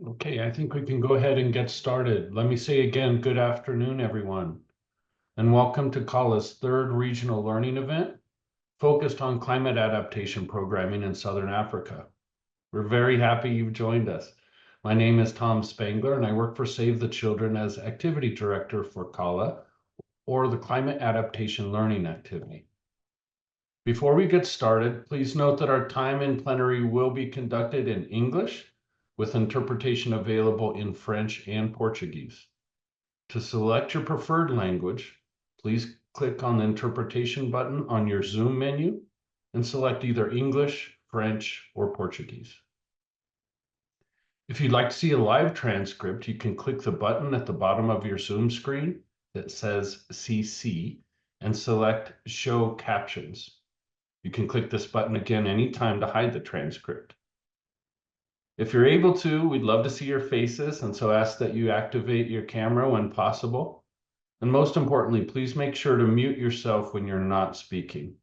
Okay, I think we can go ahead and get started. Let me say again, good afternoon, everyone, and welcome to CALA's third regional learning event focused on climate adaptation programming in Southern Africa. We're very happy you've joined us. My name is Tom Spangler, and I work for Save the Children as Activity Director for CALA, or the Climate Adaptation Learning Activity. Before we get started, please note that our time in plenary will be conducted in English with interpretation available in French and Portuguese. To select your preferred language, please click on the interpretation button on your Zoom menu and select either English, French, or Portuguese. If you'd like to see a live transcript, you can click the button at the bottom of your Zoom screen that says CC and select Show Captions. You can click this button again anytime to hide the transcript. If you're able to, we'd love to see your faces, and so ask that you activate your camera when possible. And most importantly, please make sure to mute yourself when you're not speaking.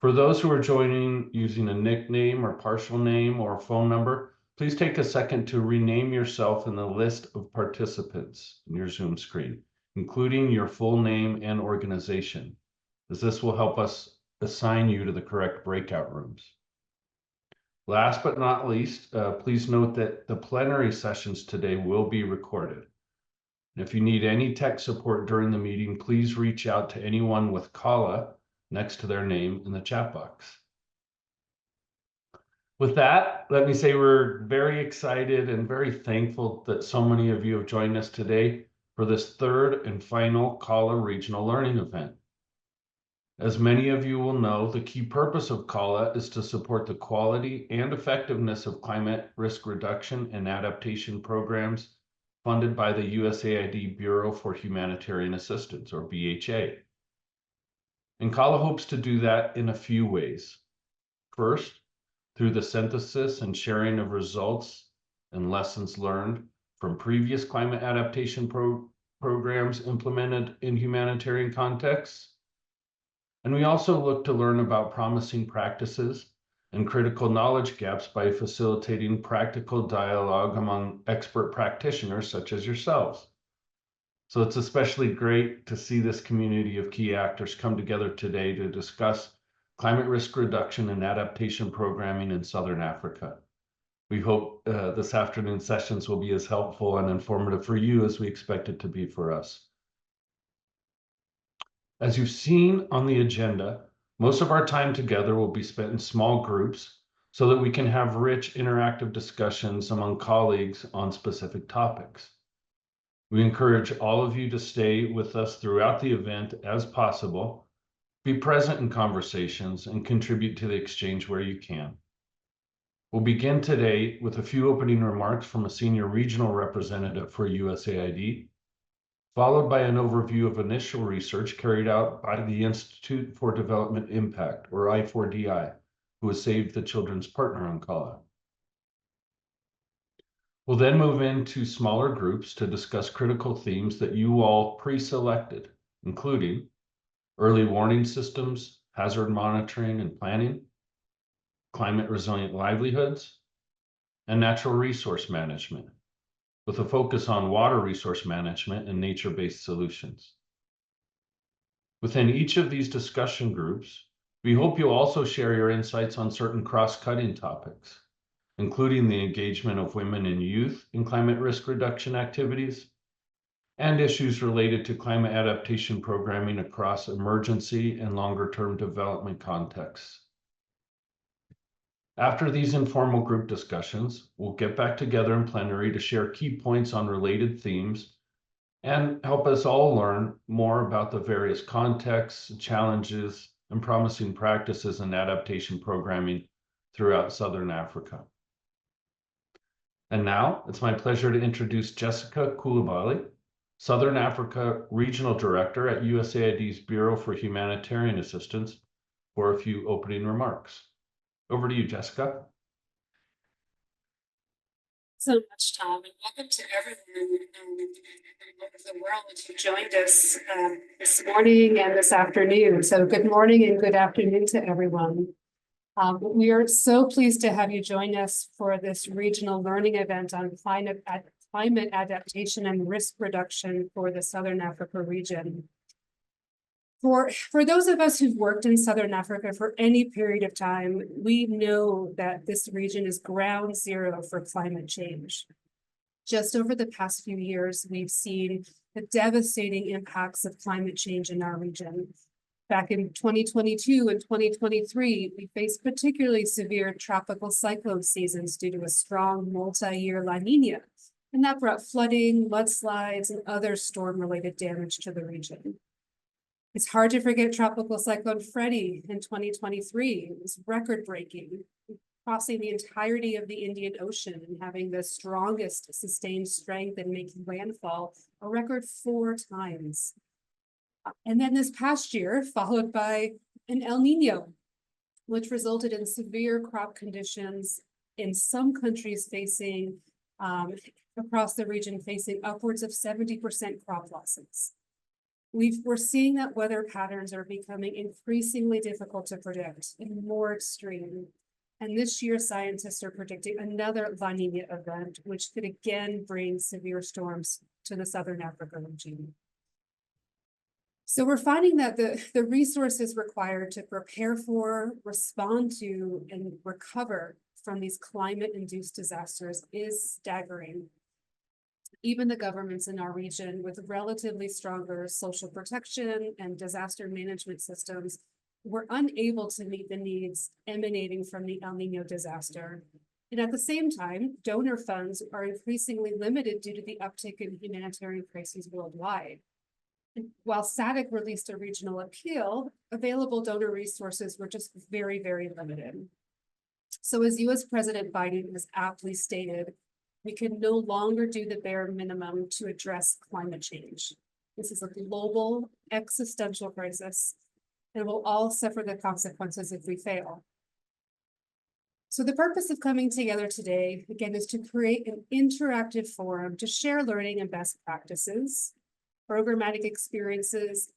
For those who are joining using a nickname or partial name or phone number, please take a second to rename yourself in the list of participants in your Zoom screen, including your full name and organization, as this will help us assign you to the correct breakout rooms. Last but not least, please note that the plenary sessions today will be recorded. And if you need any tech support during the meeting, please reach out to anyone with CALA next to their name in the chat box. With that, let me say we're very excited and very thankful that so many of you have joined us today for this third and final CALA Regional Learning event. As many of you will know, the key purpose of CALA is to support the quality and effectiveness of climate risk reduction and adaptation programs funded by the USAID Bureau for Humanitarian Assistance, or BHA. And CALA hopes to do that in a few ways. First, through the synthesis and sharing of results and lessons learned from previous climate adaptation programs implemented in humanitarian contexts. And we also look to learn about promising practices and critical knowledge gaps by facilitating practical dialogue among expert practitioners such as yourselves. So it's especially great to see this community of key actors come together today to discuss climate risk reduction and adaptation programming in Southern Africa. We hope this afternoon's sessions will be as helpful and informative for you as we expect it to be for us. As you've seen on the agenda, most of our time together will be spent in small groups so that we can have rich interactive discussions among colleagues on specific topics. We encourage all of you to stay with us throughout the event as possible, be present in conversations, and contribute to the exchange where you can. We'll begin today with a few opening remarks from a senior regional representative for USAID, followed by an overview of initial research carried out by the Institute for Development Impact, or I4DI, who has Save the Children's partner on CALA. We'll then move into smaller groups to discuss critical themes that you all pre-selected, including early warning systems, hazard monitoring and planning, climate resilient livelihoods, and natural resource management, with a focus on water resource management and nature-based solutions. Within each of these discussion groups, we hope you'll also share your insights on certain cross-cutting topics, including the engagement of women and youth in climate risk reduction activities, and issues related to climate adaptation programming across emergency and longer-term development contexts. After these informal group discussions, we'll get back together in plenary to share key points on related themes and help us all learn more about the various contexts, challenges, and promising practices in adaptation programming throughout Southern Africa. And now it's my pleasure to introduce Jessica Koulibaly, Southern Africa Regional Director at USAID's Bureau for Humanitarian Assistance, for a few opening remarks. Over to you, Jessica. So much, Tom, and welcome to everyone all over the world who joined us this morning and this afternoon. So good morning and good afternoon to everyone. We are so pleased to have you join us for this regional learning event on climate adaptation and risk reduction for the Southern Africa region. For those of us who've worked in Southern Africa for any period of time, we know that this region is ground zero for climate change. Just over the past few years, we've seen the devastating impacts of climate change in our region. Back in 2022 and 2023, we faced particularly severe tropical cyclone seasons due to a strong multi-year La Nina, and that brought flooding, mudslides, and other storm-related damage to the region. It's hard to forget Tropical Cyclone Freddie in 2023. It was record-breaking, crossing the entirety of the Indian Ocean and having the strongest sustained strength and making landfall a record 4 times. And then this past year, followed by an El Nino, which resulted in severe crop conditions in some countries facing, across the region, facing upwards of 70% crop losses. We're seeing that weather patterns are becoming increasingly difficult to predict and more extreme. And this year, scientists are predicting another La Nina event, which could again bring severe storms to the Southern Africa region. So we're finding that the resources required to prepare for, respond to, and recover from these climate-induced disasters is staggering. Even the governments in our region with relatively stronger social protection and disaster management systems were unable to meet the needs emanating from the El Nino disaster. And at the same time, donor funds are increasingly limited due to the uptick in humanitarian crises worldwide. And while SADC released a regional appeal, available donor resources were just very, very limited. So as US President Biden has aptly stated, we can no longer do the bare minimum to address climate change. This is a global existential crisis, and we'll all suffer the consequences if we fail. So the purpose of coming together today, again, is to create an interactive forum to share learning and best practices, programmatic experiences,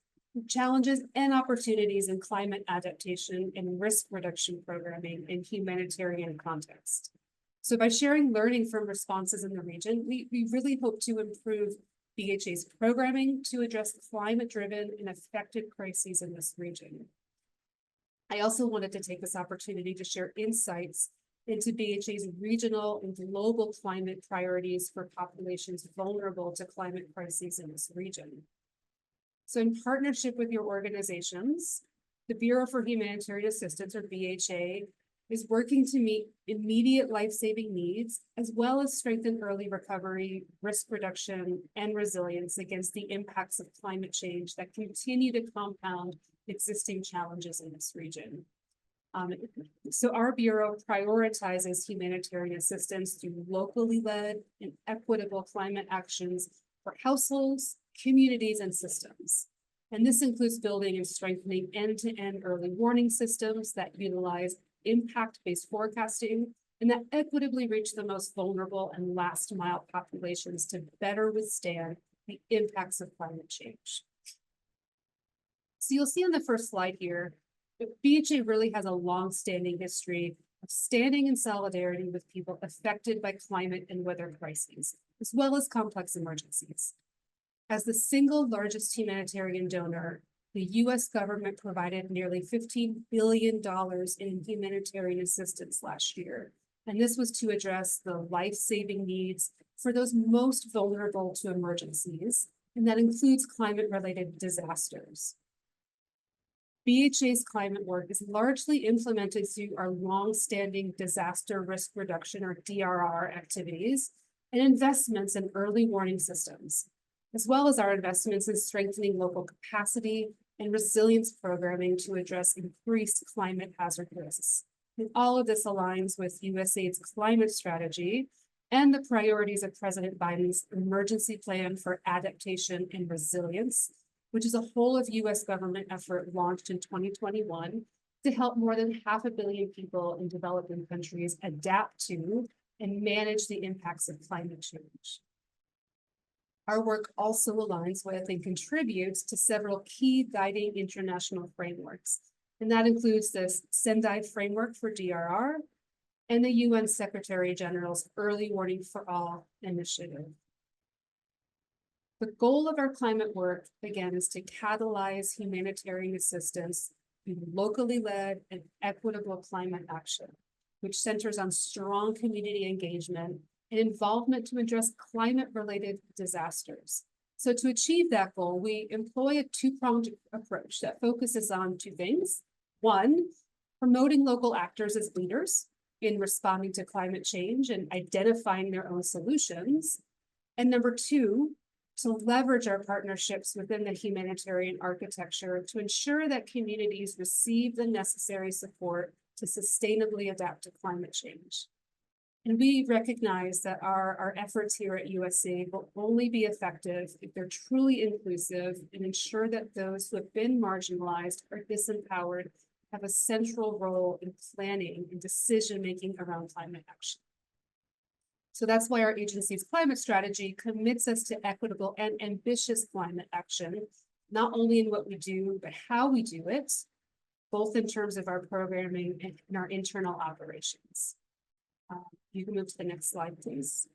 challenges, and opportunities in climate adaptation and risk reduction programming in humanitarian context. So by sharing learning from responses in the region, we really hope to improve BHA's programming to address climate-driven and effective crises in this region. I also wanted to take this opportunity to share insights into BHA's regional and global climate priorities for populations vulnerable to climate crises in this region. So in partnership with your organizations, the Bureau for Humanitarian Assistance, or BHA, is working to meet immediate life-saving needs, as well as strengthen early recovery, risk reduction, and resilience against the impacts of climate change that continue to compound existing challenges in this region. So our Bureau prioritizes humanitarian assistance through locally led and equitable climate actions for households, communities, and systems. And this includes building and strengthening end-to-end early warning systems that utilize impact-based forecasting and that equitably reach the most vulnerable and last-mile populations to better withstand the impacts of climate change. So you'll see on the first slide here, that BHA really has a long-standing history of standing in solidarity with people affected by climate and weather crises, as well as complex emergencies. As the single largest humanitarian donor, the US government provided nearly $15 billion in humanitarian assistance last year. And this was to address the life-saving needs for those most vulnerable to emergencies, and that includes climate-related disasters. BHA's climate work is largely implemented through our long-standing disaster risk reduction, or DRR, activities and investments in early warning systems, as well as our investments in strengthening local capacity and resilience programming to address increased climate hazard risks. And all of this aligns with USAID's climate strategy and the priorities of President Biden's emergency plan for adaptation and resilience, which is a whole of US government effort launched in 2021 to help more than 500 million people in developing countries adapt to and manage the impacts of climate change. Our work also aligns with and contributes to several key guiding international frameworks, And that includes this Sendai framework for DRR and the UN Secretary General's Early Warning for All initiative. The goal of our climate work, again, is to catalyze humanitarian assistance through locally led and equitable climate action, which centers on strong community engagement and involvement to address climate-related disasters. So to achieve that goal, we employ a two-pronged approach that focuses on two things. One, promoting local actors as leaders in responding to climate change and identifying their own solutions. And number two, to leverage our partnerships within the humanitarian architecture to ensure that communities receive the necessary support to sustainably adapt to climate change. And we recognize that our efforts here at USAID will only be effective if they're truly inclusive and ensure that those who have been marginalized or disempowered have a central role in planning and decision-making around climate action. So that's why our agency's climate strategy commits us to equitable and ambitious climate action, not only in what we do, but how we do it, both in terms of our programming and in our internal operations. You can move to the next slide, please.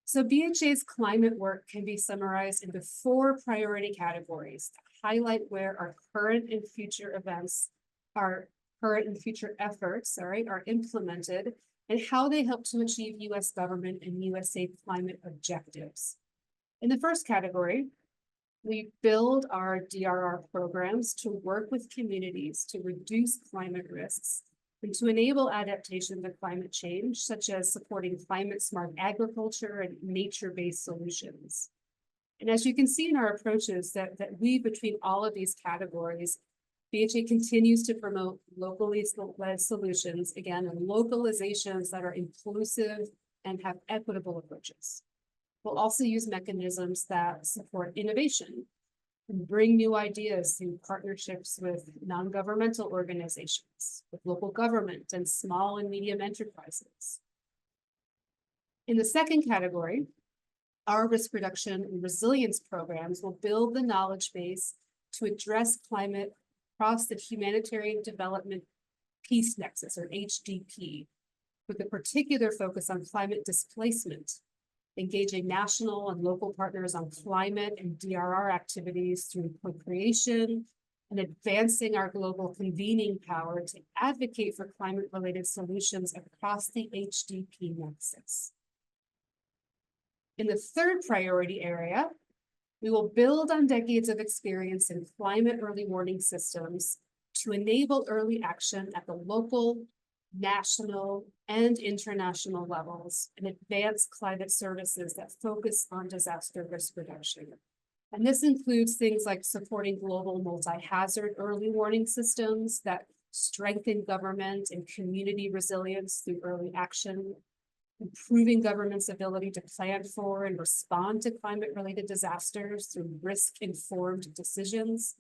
So BHA's climate work can be summarized into 4 priority categories that highlight where our current and future events, our current and future efforts, are implemented and how they help to achieve US government and USAID climate objectives. In the first category, we build our DRR programs to work with communities to reduce climate risks and to enable adaptation to climate change, such as supporting climate-smart agriculture and nature-based solutions. And as you can see in our approaches that weave between all of these categories, BHA continues to promote locally led solutions, again, and localizations that are inclusive and have equitable approaches. We'll also use mechanisms that support innovation and bring new ideas through partnerships with non-governmental organizations, with local government and small and medium enterprises. In the second category, our risk reduction and resilience programs will build the knowledge base to address climate across the humanitarian development peace nexus, or HDP, with a particular focus on climate displacement, engaging national and local partners on climate and DRR activities through co-creation, and advancing our global convening power to advocate for climate-related solutions across the HDP nexus. In the third priority area, we will build on decades of experience in climate early warning systems to enable early action at the local, national, and international levels and advance climate services that focus on disaster risk reduction. And this includes things like supporting global multi-hazard early warning systems that strengthen government and community resilience through early action, improving government's ability to plan for and respond to climate-related disasters through risk-informed decisions,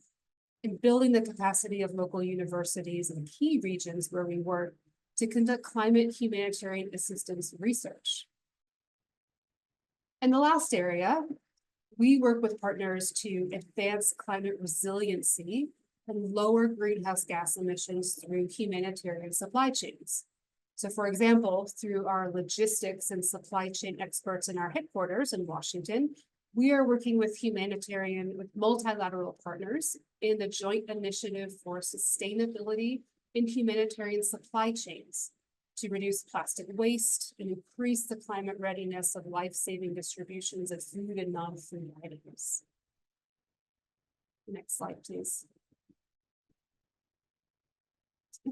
and building the capacity of local universities in key regions where we work to conduct climate humanitarian assistance research. And the last area, we work with partners to advance climate resiliency and lower greenhouse gas emissions through humanitarian supply chains. So for example, through our logistics and supply chain experts in our headquarters in Washington, we are working with multilateral partners in the Joint Initiative for Sustainability in Humanitarian Supply Chains to reduce plastic waste and increase the climate readiness of life-saving distributions of food and non-food items. Next slide, please.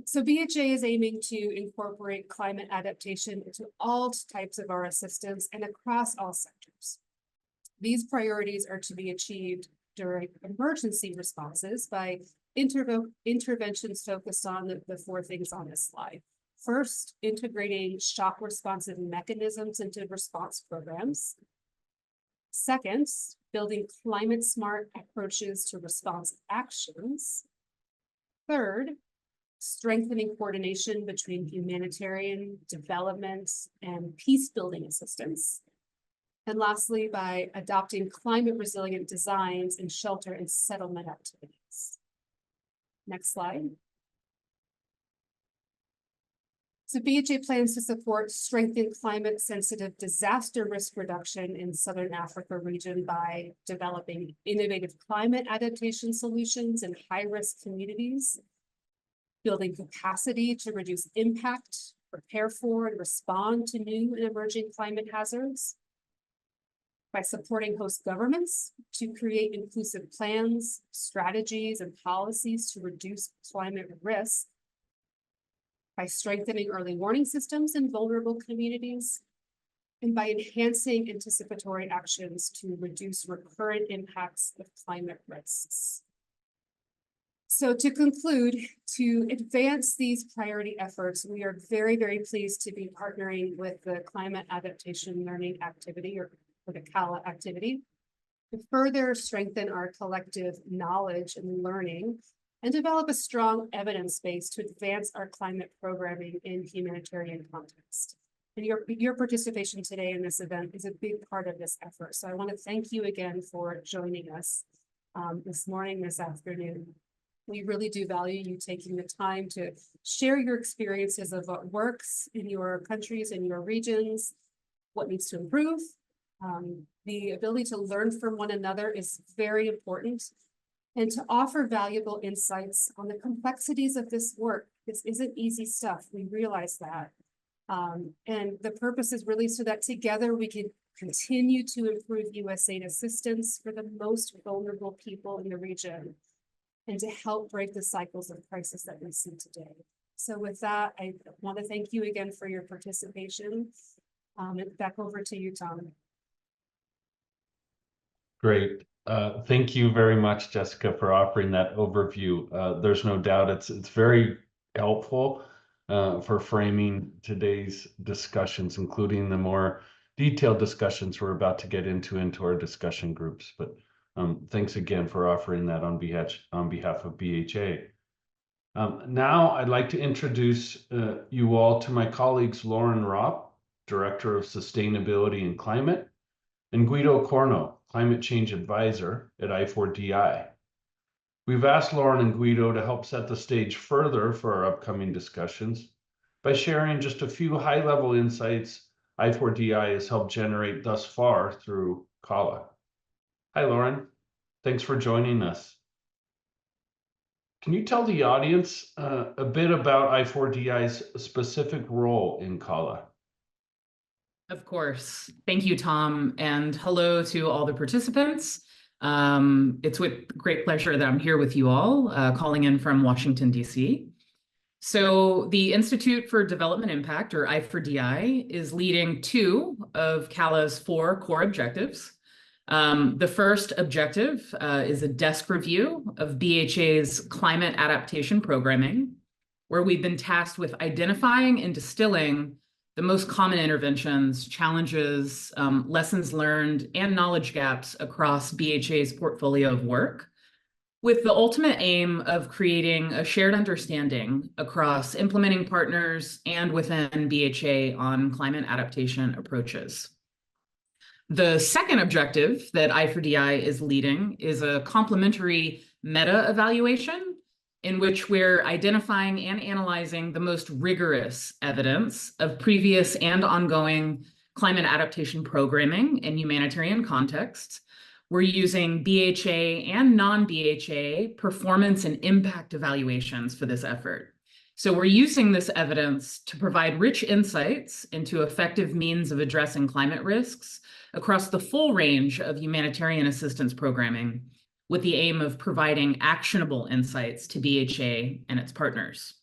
So BHA is aiming to incorporate climate adaptation into all types of our assistance and across all sectors. These priorities are to be achieved during emergency responses by interventions focused on the 4 things on this slide. First, integrating shock responsive mechanisms into response programs. Second, building climate smart approaches to response actions. Third, strengthening coordination between humanitarian, development, and peace building assistance. And lastly, by adopting climate resilient designs in shelter and settlement activities. Next slide. So BHA plans to support strengthened climate-sensitive disaster risk reduction in Southern Africa region by developing innovative climate adaptation solutions in high-risk communities, building capacity to reduce impact, prepare for and respond to new and emerging climate hazards, by supporting host governments to create inclusive plans, strategies, and policies to reduce climate risk, by strengthening early warning systems in vulnerable communities, and by enhancing anticipatory actions to reduce recurrent impacts of climate risks. So to conclude, to advance these priority efforts, we are very, very pleased to be partnering with the Climate Adaptation Learning Activity, or the CALA activity, to further strengthen our collective knowledge and learning and develop a strong evidence base to advance our climate programming in humanitarian context. And your participation today in this event is a big part of this effort. So I want to thank you again for joining us this morning, this afternoon. We really do value you taking the time to share your experiences of what works in your countries and your regions, what needs to improve. The ability to learn from one another is very important, and to offer valuable insights on the complexities of this work. This isn't easy stuff. We realize that. And the purpose is really so that together we can continue to improve USAID assistance for the most vulnerable people in the region and to help break the cycles of crisis that we see today. So with that, I want to thank you again for your participation. And back over to you, Tom. Great. Thank you very much, Jessica, for offering that overview. There's no doubt it's very helpful for framing today's discussions, including the more detailed discussions we're about to get into our discussion groups. But thanks again for offering that on behalf of BHA. Now I'd like to introduce you all to my colleagues, Lauren Ropp, Director of Sustainability and Climate, and Guido Corno, Climate Change Advisor at I4DI. We've asked Lauren and Guido to help set the stage further for our upcoming discussions by sharing just a few high-level insights I4DI has helped generate thus far through CALA. Hi, Lauren. Thanks for joining us. Can you tell the audience a bit about I4DI's specific role in CALA? Of course. Thank you, Tom, and hello to all the participants. It's with great pleasure that I'm here with you all, calling in from Washington, D.C. So the Institute for Development Impact, or I4DI, is leading 2 of CALA's 4 core objectives. The first objective is a desk review of BHA's climate adaptation programming, where we've been tasked with identifying and distilling the most common interventions, challenges, lessons learned, and knowledge gaps across BHA's portfolio of work, with the ultimate aim of creating a shared understanding across implementing partners and within BHA on climate adaptation approaches. The second objective that I4DI is leading is a complementary meta-evaluation in which we're identifying and analyzing the most rigorous evidence of previous and ongoing climate adaptation programming in humanitarian contexts. We're using BHA and non-BHA performance and impact evaluations for this effort. So we're using this evidence to provide rich insights into effective means of addressing climate risks across the full range of humanitarian assistance programming, with the aim of providing actionable insights to BHA and its partners.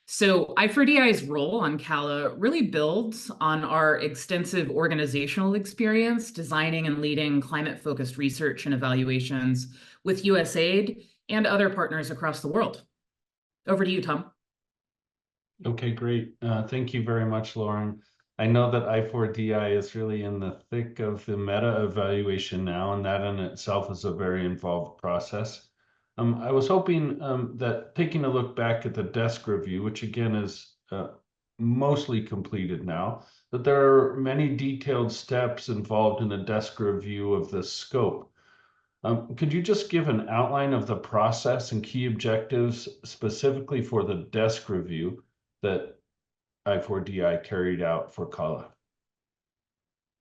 So I4DI's role on CALA really builds on our extensive organizational experience designing and leading climate-focused research and evaluations with USAID and other partners across the world. Over to you, Tom. Okay, great. Thank you very much, Lauren. I know that I4DI is really in the thick of the meta evaluation now, and that in itself is a very involved process. I was hoping that taking a look back at the desk review, which again is mostly completed now, that there are many detailed steps involved in a desk review of this scope. Could you just give an outline of the process and key objectives specifically for the desk review that I4DI carried out for CALA?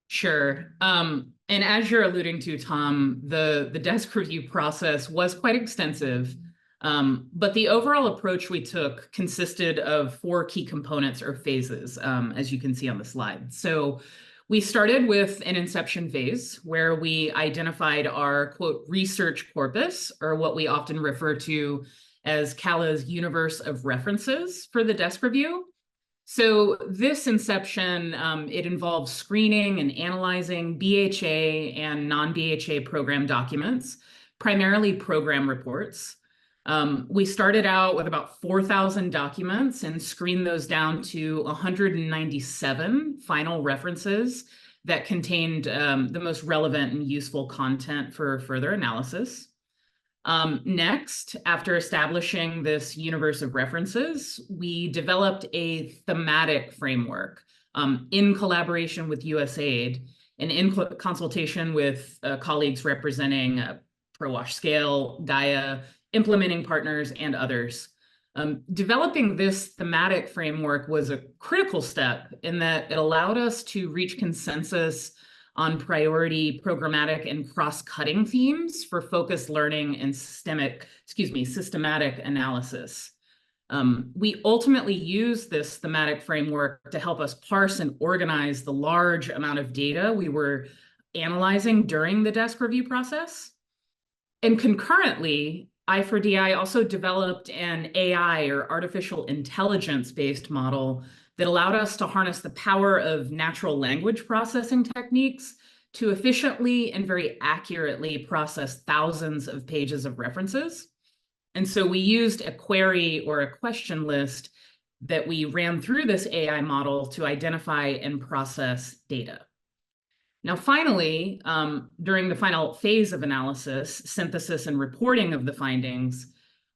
Sure. And as you're alluding to, Tom, the desk review process was quite extensive, but the overall approach we took consisted of 4 key components or phases, as you can see on the slide. So we started with an inception phase where we identified our, quote, research corpus, or what we often refer to as CALA's universe of references for the desk review. So this inception, it involves screening and analyzing BHA and non-BHA program documents, primarily program reports. We started out with about 4,000 documents and screened those down to 197 final references that contained the most relevant and useful content for further analysis. Next, after establishing this universe of references, we developed a thematic framework in collaboration with USAID and in consultation with colleagues representing ProWash Scale, Gaia, implementing partners, and others. Developing this thematic framework was a critical step in that it allowed us to reach consensus on priority programmatic and cross-cutting themes for focused learning and systematic analysis. We ultimately used this thematic framework to help us parse and organize the large amount of data we were analyzing during the desk review process. And concurrently, I4DI also developed an AI, or artificial intelligence-based model, that allowed us to harness the power of natural language processing techniques to efficiently and very accurately process thousands of pages of references. And so we used a query or a question list that we ran through this AI model to identify and process data. Now, finally, during the final phase of analysis, synthesis and reporting of the findings,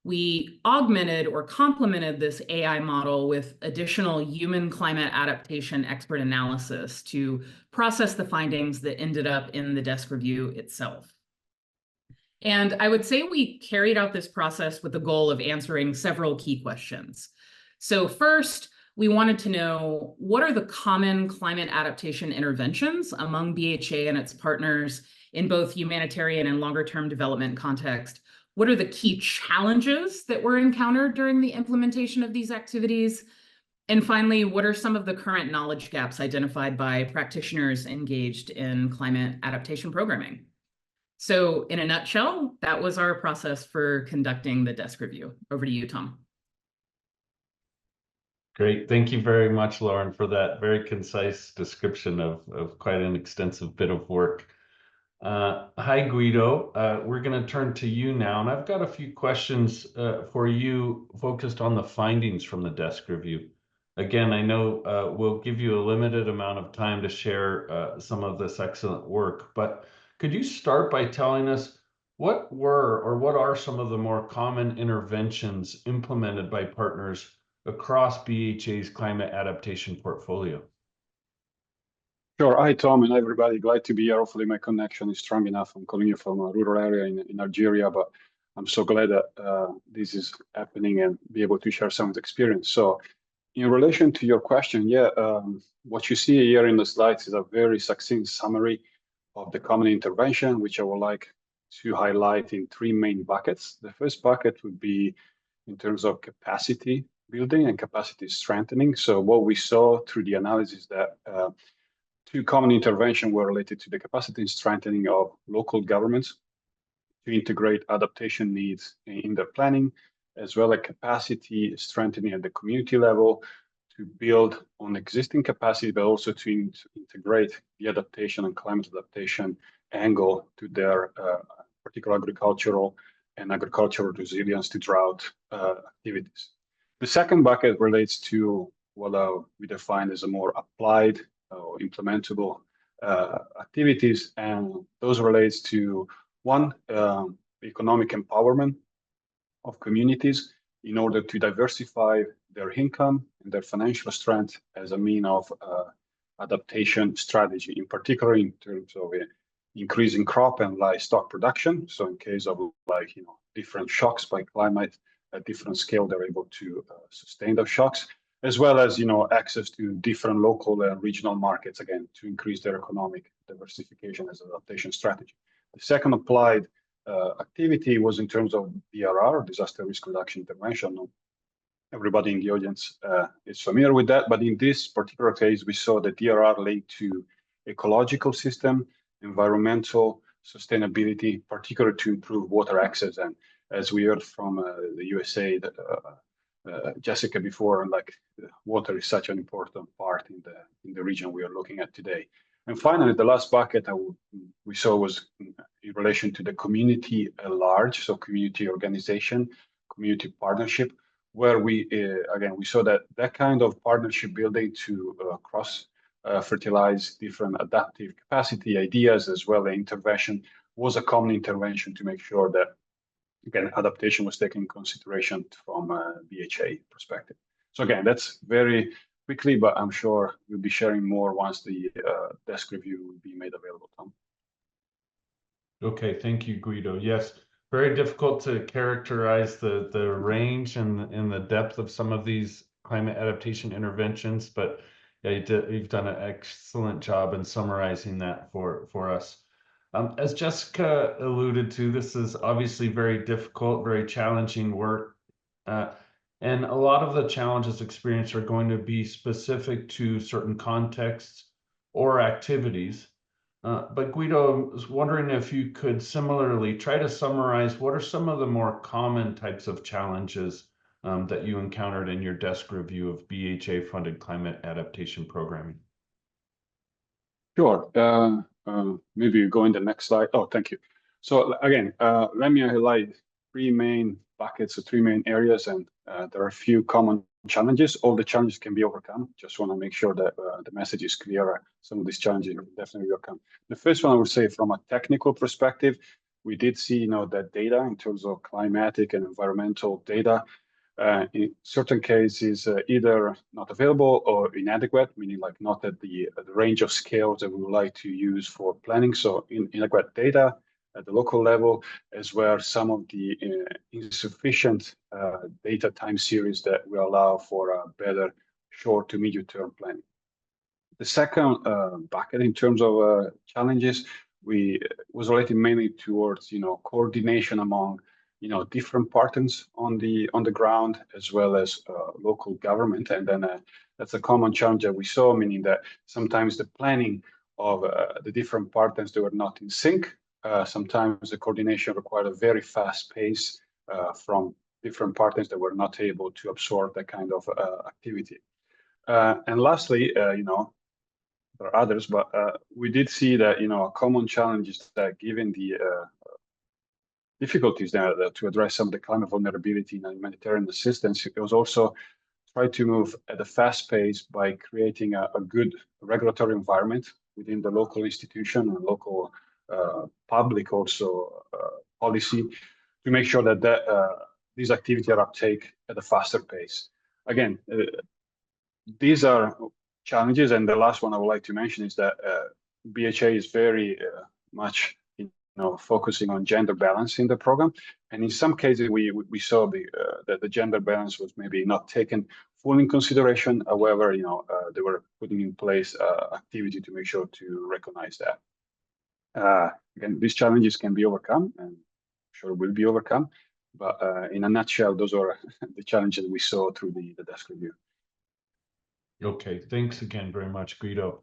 we augmented or complemented this AI model with additional human climate adaptation expert analysis to process the findings that ended up in the desk review itself. And I would say we carried out this process with the goal of answering several key questions. So first, we wanted to know, what are the common climate adaptation interventions among BHA and its partners in both humanitarian and longer-term development context? What are the key challenges that were encountered during the implementation of these activities? And finally, what are some of the current knowledge gaps identified by practitioners engaged in climate adaptation programming? So in a nutshell, that was our process for conducting the desk review. Over to you, Tom. Great. Thank you very much, Lauren, for that very concise description of quite an extensive bit of work. Hi, Guido. We're going to turn to you now, and I've got a few questions for you focused on the findings from the desk review. Again, I know we'll give you a limited amount of time to share some of this excellent work, but could you start by telling us what were or what are some of the more common interventions implemented by partners across BHA's climate adaptation portfolio? Sure. Hi, Tom, and everybody. Glad to be here. Hopefully my connection is strong enough. I'm calling you from a rural area in Algeria, but I'm so glad that this is happening and be able to share some of the experience. So in relation to your question, what you see here in the slides is a very succinct summary of the common intervention, which I would like to highlight in 3 main buckets. The first bucket would be in terms of capacity building and capacity strengthening. So what we saw through the analysis that 2 common interventions were related to the capacity strengthening of local governments to integrate adaptation needs in their planning, as well as capacity strengthening at the community level to build on existing capacity, but also to integrate the adaptation and climate adaptation angle to their particular agricultural resilience to drought activities. The second bucket relates to what we define as a more applied or implementable activities, and those relates to one, economic empowerment of communities in order to diversify their income and their financial strength as a mean of adaptation strategy, in particular in terms of increasing crop and livestock production. So in case of different shocks by climate at different scale, they're able to sustain those shocks, as well as access to different local and regional markets, again, to increase their economic diversification as an adaptation strategy. The second applied activity was in terms of DRR, disaster risk reduction intervention. Everybody in the audience is familiar with that, but in this particular case, we saw the DRR linked to ecological system, environmental sustainability, particularly to improve water access. And as we heard from the USA, Jessica before, water is such an important part in the region we are looking at today. And finally, the last bucket we saw was in relation to the community at large, so community organization, community partnership, where we saw that kind of partnership building to cross fertilize different adaptive capacity ideas as well as intervention was a common intervention to make sure that, again, adaptation was taken in consideration from a BHA perspective. So again, that's very quickly, but I'm sure we'll be sharing more once the desk review will be made available, Tom. Okay, thank you, Guido. Yes, very difficult to characterize the range and the depth of some of these climate adaptation interventions, but yeah, you've done an excellent job in summarizing that for us. As Jessica alluded to, this is obviously very difficult, very challenging work. And a lot of the challenges experienced are going to be specific to certain contexts or activities. But Guido, I was wondering if you could similarly try to summarize what are some of the more common types of challenges that you encountered in your desk review of BHA-funded climate adaptation programming? Sure. Maybe you go in the next slide. Oh, thank you. So again, let me highlight three main buckets or three main areas, and there are a few common challenges. All the challenges can be overcome. Just want to make sure that the message is clear. Some of these challenges are definitely overcome. The first one, I would say, from a technical perspective, we did see that data in terms of climatic and environmental data in certain cases either not available or inadequate, meaning not at the range of scales that we would like to use for planning. So inadequate data at the local level, as well as some of the insufficient data time series that will allow for a better short to medium term planning. The second bucket in terms of challenges was related mainly towards coordination among different partners on the ground, as well as local government. And then that's a common challenge that we saw, meaning that sometimes the planning of the different partners, they were not in sync. Sometimes the coordination required a very fast pace from different partners that were not able to absorb that kind of activity. And lastly, there are others, but we did see that a common challenge is that given the difficulties there to address some of the climate vulnerability in humanitarian assistance, it was also try to move at a fast pace by creating a good regulatory environment within the local institution and local public also policy to make sure that these activities are uptake at a faster pace. Again, these are challenges, and the last one I would like to mention is that BHA is very much focusing on gender balance in the program, and in some cases we saw that the gender balance was maybe not taken fully in consideration. However, they were putting in place activity to make sure to recognize that. Again, these challenges can be overcome, and I'm sure will be overcome. But in a nutshell, those are the challenges we saw through the desk review. Okay, thanks again very much, Guido.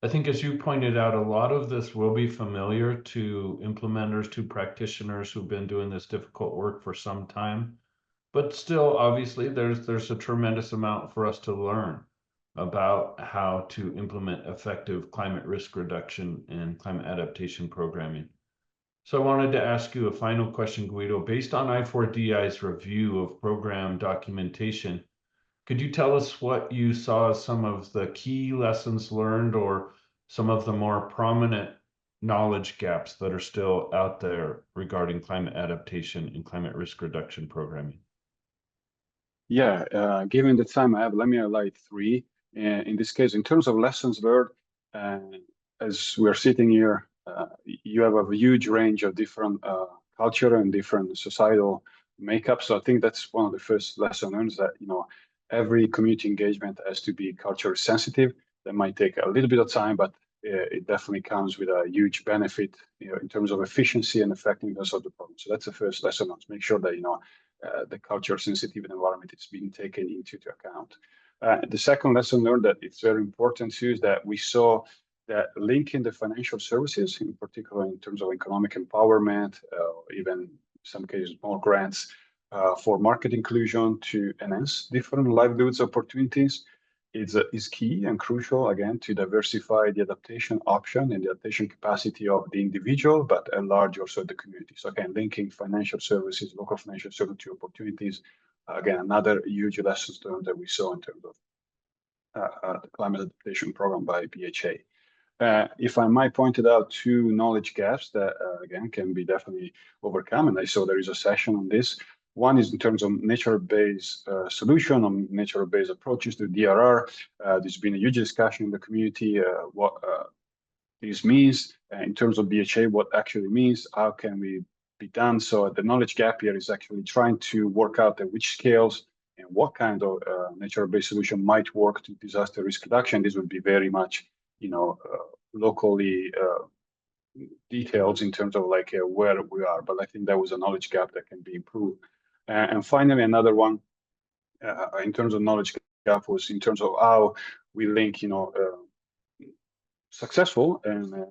I think as you pointed out, a lot of this will be familiar to implementers, to practitioners who've been doing this difficult work for some time. But still, obviously, there's a tremendous amount for us to learn about how to implement effective climate risk reduction and climate adaptation programming. So I wanted to ask you a final question, Guido. Based on I4DI's review of program documentation, could you tell us what you saw as some of the key lessons learned or some of the more prominent knowledge gaps that are still out there regarding climate adaptation and climate risk reduction programming? Yeah, given the time I have, let me highlight three. In this case, in terms of lessons learned, as we're sitting here, you have a huge range of different culture and different societal makeup. So I think that's one of the first lesson learned, that every community engagement has to be culture sensitive. That might take a little bit of time, but it definitely comes with a huge benefit, in terms of efficiency and effectiveness of the program. So that's the first lesson learned. Make sure that the culture sensitive environment is being taken into account. The second lesson learned that it's very important too is that we saw that linking the financial services, in particular in terms of economic empowerment, even in some cases more grants for market inclusion to enhance different livelihoods opportunities, is key and crucial, again, to diversify the adaptation option and the adaptation capacity of the individual, but enlarge also the community. So again, linking financial services, local financial services opportunities, again, another huge lesson learned that we saw in terms of the climate adaptation program by BHA. If I might point it out, two knowledge gaps that, again, can be definitely overcome, and I saw there is a session on this. One is in terms of nature-based solution, on nature-based approaches to DRR. There's been a huge discussion in the community what this means in terms of BHA, what actually means, how can we be done. So the knowledge gap here is actually trying to work out at which scales and what kind of nature-based solution might work to disaster risk reduction. This would be very much locally details in terms of where we are, but I think that was a knowledge gap that can be improved. And finally, another one in terms of knowledge gap was in terms of how we link, successful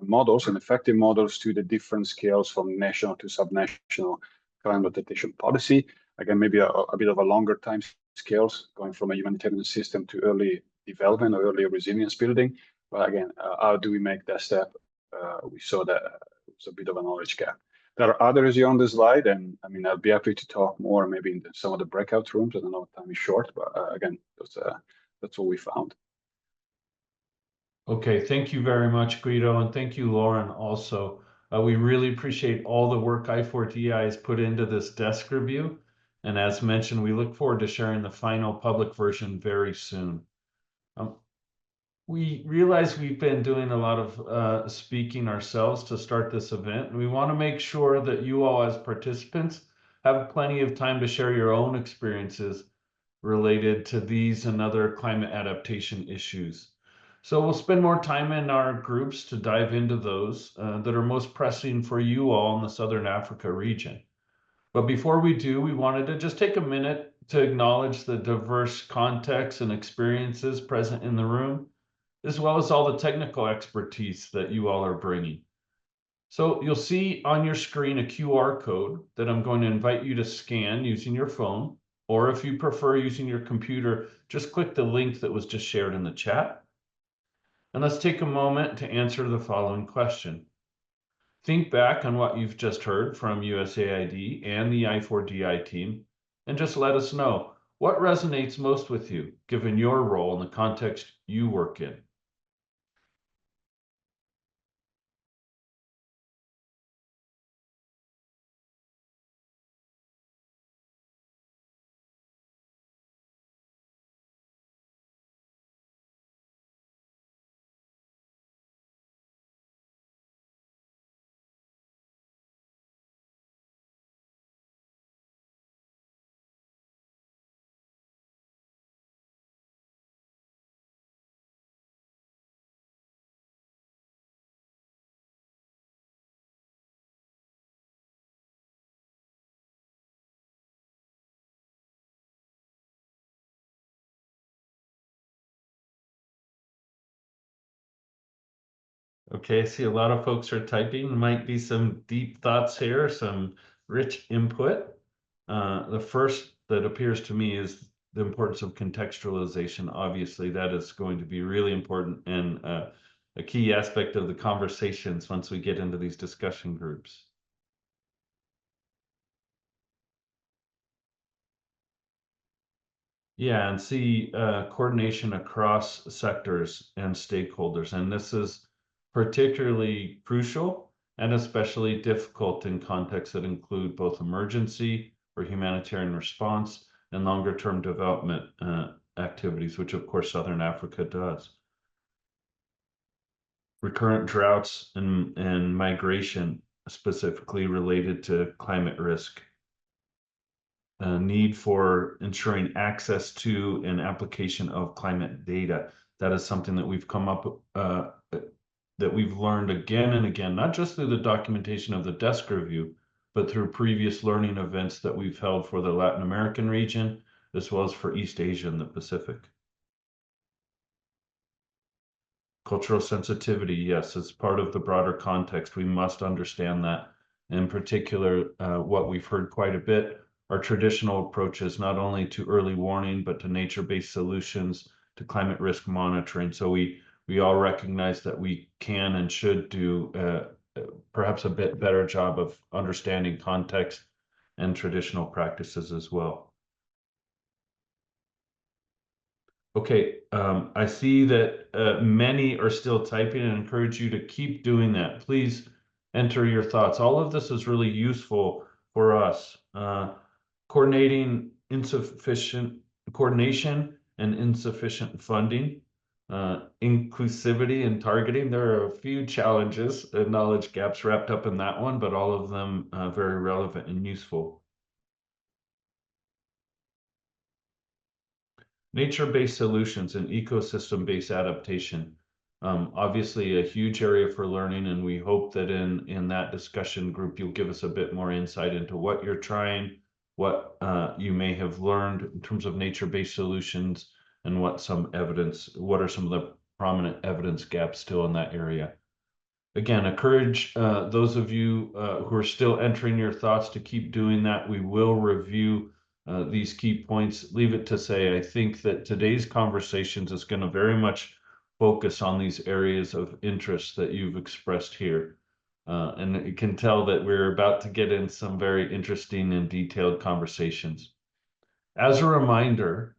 models and effective models to the different scales from national to subnational climate adaptation policy. Again, maybe a bit of a longer time scales, going from a humanitarian system to early development or early resilience building. But again, how do we make that step? We saw that it was a bit of a knowledge gap. There are others here on the slide, and I mean, I'll be happy to talk more maybe in some of the breakout rooms. I don't know, time is short, but again, that's what we found. Okay, thank you very much, Guido, and thank you, Lauren, also. We really appreciate all the work I4DI has put into this desk review. And as mentioned, we look forward to sharing the final public version very soon. We realize we've been doing a lot of speaking ourselves to start this event, and we want to make sure that you all as participants have plenty of time to share your own experiences related to these and other climate adaptation issues. So we'll spend more time in our groups to dive into those that are most pressing for you all in the Southern Africa region. But before we do, we wanted to just take a minute to acknowledge the diverse contexts and experiences present in the room, as well as all the technical expertise that you all are bringing. So you'll see on your screen a QR code that I'm going to invite you to scan using your phone, or if you prefer using your computer, just click the link that was just shared in the chat. And let's take a moment to answer the following question. Think back on what you've just heard from USAID and the I4DI team, and just let us know what resonates most with you, given your role in the context you work in. Okay, I see a lot of folks are typing. Might be some deep thoughts here, some rich input. The first that appears to me is the importance of contextualization. Obviously, that is going to be really important and a key aspect of the conversations once we get into these discussion groups. Yeah, and see coordination across sectors and stakeholders. And this is particularly crucial and especially difficult in contexts that include both emergency or humanitarian response and longer term development activities, which of course Southern Africa does. recurrent droughts and migration, specifically related to climate risk. Need for ensuring access to and application of climate data. That is something that we've come up, that we've learned again and again, not just through the documentation of the desk review, but through previous learning events that we've held for the Latin American region, as well as for East Asia and the Pacific. Cultural sensitivity, yes, it's part of the broader context. We must understand that. In particular, what we've heard quite a bit are traditional approaches, not only to early warning, but to nature-based solutions, to climate risk monitoring. So we all recognize that we can and should do perhaps a bit better job of understanding context and traditional practices as well. Okay, I see that many are still typing and encourage you to keep doing that. Please enter your thoughts. All of this is really useful for us. Coordination and insufficient funding, inclusivity and targeting. There are a few challenges and knowledge gaps wrapped up in that one, but all of them very relevant and useful. Nature-based solutions and ecosystem-based adaptation. Obviously a huge area for learning, and we hope that in that discussion group, you'll give us a bit more insight into what you're trying, what you may have learned in terms of nature-based solutions, and what are some of the prominent evidence gaps still in that area. Again, encourage those of you who are still entering your thoughts to keep doing that. We will review these key points. Leave it to say, I think that today's conversations is going to very much focus on these areas of interest that you've expressed here. And you can tell that we're about to get in some very interesting and detailed conversations. As a reminder,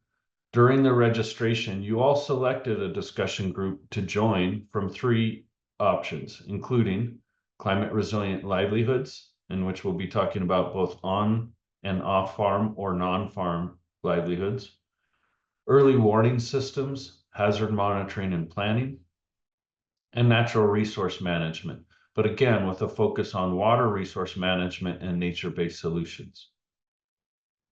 during the registration, you all selected a discussion group to join from 3 options, including climate resilient livelihoods, in which we'll be talking about both on and off farm or non-farm livelihoods, early warning systems, hazard monitoring and planning, and natural resource management, but again, with a focus on water resource management and nature-based solutions.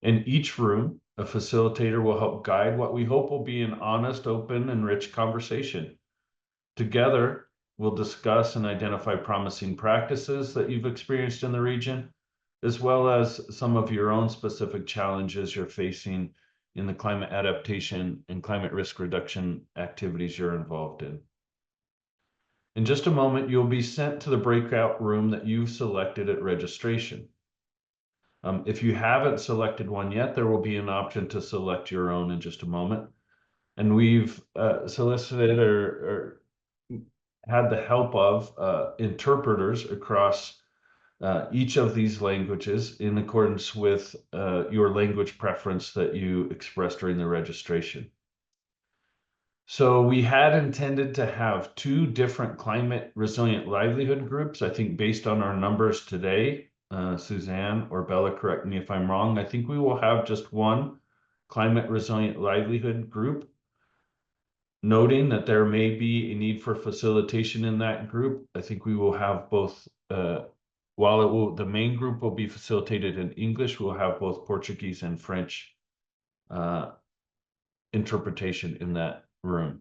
In each room, a facilitator will help guide what we hope will be an honest, open, and rich conversation. Together, we'll discuss and identify promising practices that you've experienced in the region, as well as some of your own specific challenges you're facing in the climate adaptation and climate risk reduction activities you're involved in. In just a moment, you'll be sent to the breakout room that you've selected at registration. If you haven't selected one yet, there will be an option to select your own in just a moment. And we've solicited or had the help of interpreters across each of these languages in accordance with your language preference that you expressed during the registration. So we had intended to have 2 different climate resilient livelihood groups. I think based on our numbers today, Suzanne or Bella, correct me if I'm wrong, I think we will have just 1 climate resilient livelihood group, noting that there may be a need for facilitation in that group. I think we will have both, while the main group will be facilitated in English, we'll have both Portuguese and French interpretation in that room.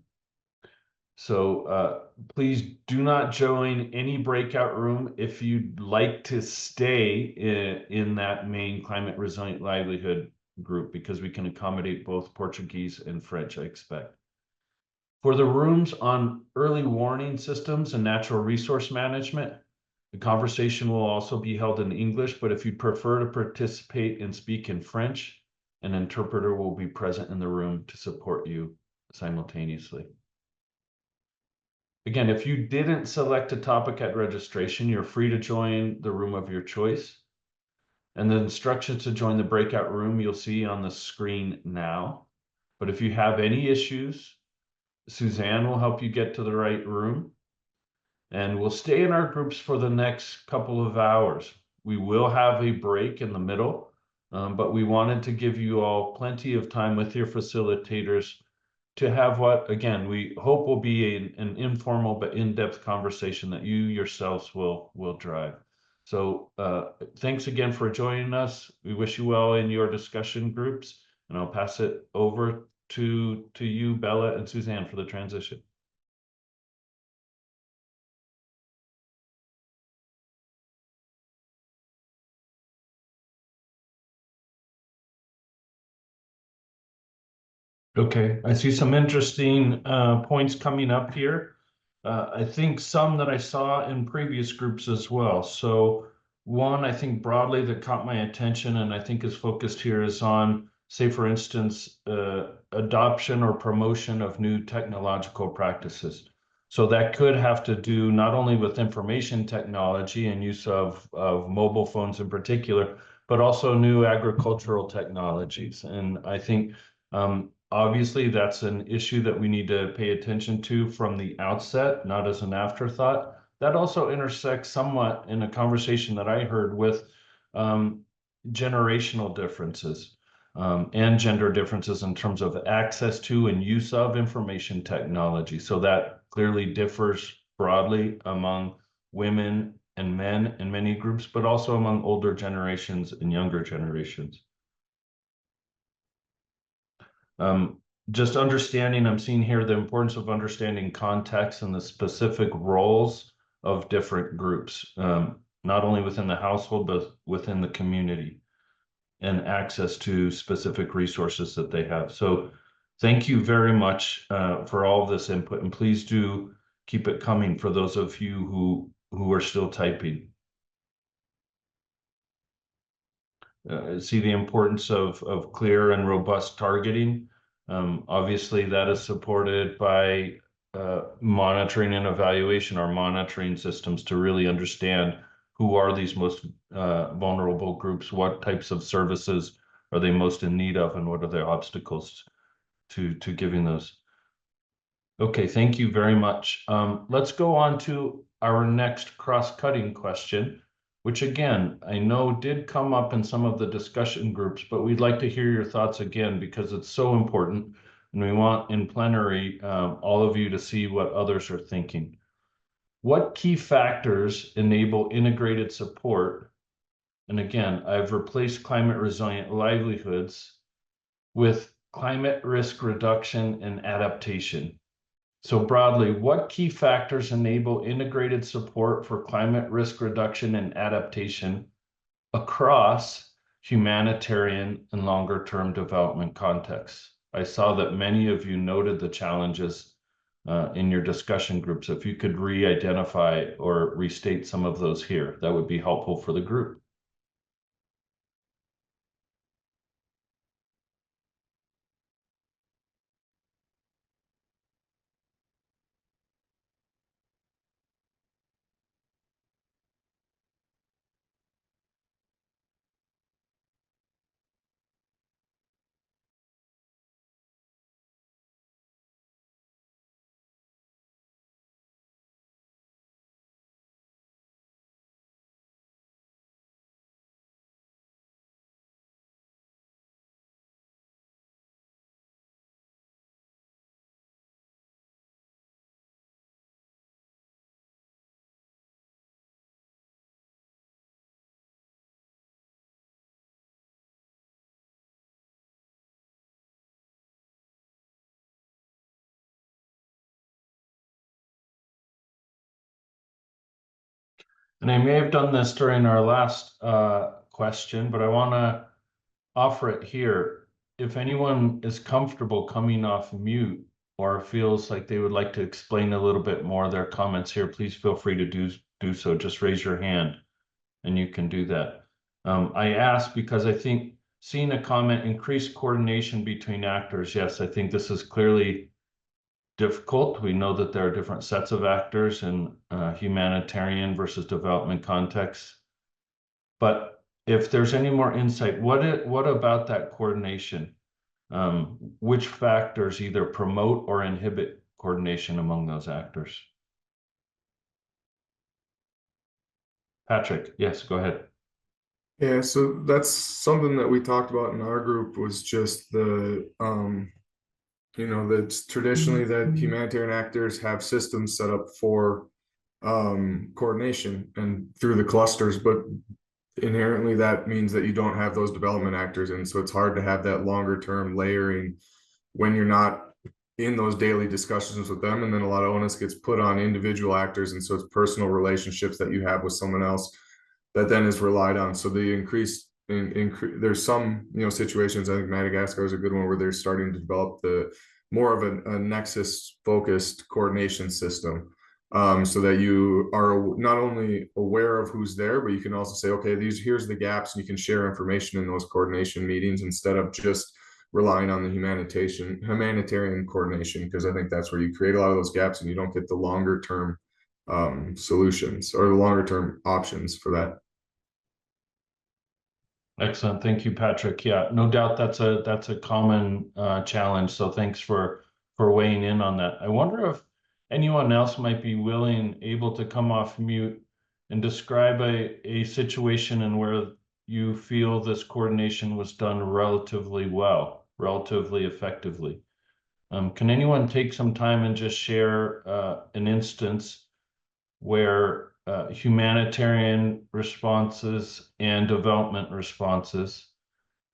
So please do not join any breakout room if you'd like to stay in that main climate resilient livelihood group, because we can accommodate both Portuguese and French, I expect. For the rooms on early warning systems and natural resource management, the conversation will also be held in English, but if you prefer to participate and speak in French, an interpreter will be present in the room to support you simultaneously. Again, if you didn't select a topic at registration, you're free to join the room of your choice. And the instructions to join the breakout room you'll see on the screen now. But if you have any issues, Suzanne will help you get to the right room. And we'll stay in our groups for the next couple of hours. We will have a break in the middle, but we wanted to give you all plenty of time with your facilitators to have what, again, we hope will be an informal but in-depth conversation that you yourselves will drive. So thanks again for joining us. We wish you well in your discussion groups, and I'll pass it over to you, Bella and Suzanne, for the transition. Okay, I see some interesting points coming up here. I think some that I saw in previous groups as well. So one, I think broadly that caught my attention and I think is focused here is on, say, for instance, adoption or promotion of new technological practices. So that could have to do not only with information technology and use of mobile phones in particular, but also new agricultural technologies. And I think obviously, that's an issue that we need to pay attention to from the outset, not as an afterthought. That also intersects somewhat in a conversation that I heard with generational differences and gender differences in terms of access to and use of information technology. So that clearly differs broadly among women and men in many groups, but also among older generations and younger generations. Just understanding, I'm seeing here the importance of understanding context and the specific roles of different groups, not only within the household, but within the community, and access to specific resources that they have. So thank you very much for all of this input, and please do keep it coming for those of you who are still typing. See the importance of clear and robust targeting. Obviously, that is supported by monitoring and evaluation, our monitoring systems to really understand who are these most vulnerable groups, what types of services are they most in need of, and what are their obstacles to giving those. Okay, thank you very much. Let's go on to our next cross-cutting question, which again, I know did come up in some of the discussion groups, but we'd like to hear your thoughts again because it's so important. And we want in plenary all of you to see what others are thinking. What key factors enable integrated support? And again, I've replaced climate resilient livelihoods with climate risk reduction and adaptation. So broadly, what key factors enable integrated support for climate risk reduction and adaptation across humanitarian and longer-term development contexts? I saw that many of you noted the challenges in your discussion groups. If you could re-identify or restate some of those here, that would be helpful for the group. And I may have done this during our last question, but I want to offer it here. If anyone is comfortable coming off mute or feels like they would like to explain a little bit more of their comments here, please feel free to do so. Just raise your hand and you can do that. I ask because I think seeing a comment, increased coordination between actors. Yes, I think this is clearly difficult. We know that there are different sets of actors in humanitarian versus development contexts. But if there's any more insight, what about that coordination? Which factors either promote or inhibit coordination among those actors? Patrick, yes, go ahead. Yeah, so that's something that we talked about in our group was just the You know, that's traditionally that humanitarian actors have systems set up for coordination and through the clusters, but inherently that means that you don't have those development actors, and so it's hard to have that longer term layering when you're not in those daily discussions with them. And then a lot of onus gets put on individual actors, and so it's personal relationships that you have with someone else that then is relied on. So the there's some, you know, situations, I think Madagascar is a good one, where they're starting to develop the more of a nexus focused coordination system, so that you are not only aware of who's there, but you can also say, okay, here's the gaps, and you can share information in those coordination meetings instead of just relying on the humanitarian coordination, because I think that's where you create a lot of those gaps and you don't get the longer term solutions or the longer term options for that. Excellent. Thank you, Patrick. Yeah, no doubt that's a common challenge. So thanks for weighing in on that. I wonder if anyone else might be able to come off mute and describe a situation in where you feel this coordination was done relatively well, relatively effectively. Can anyone take some time and just share an instance where humanitarian responses and development responses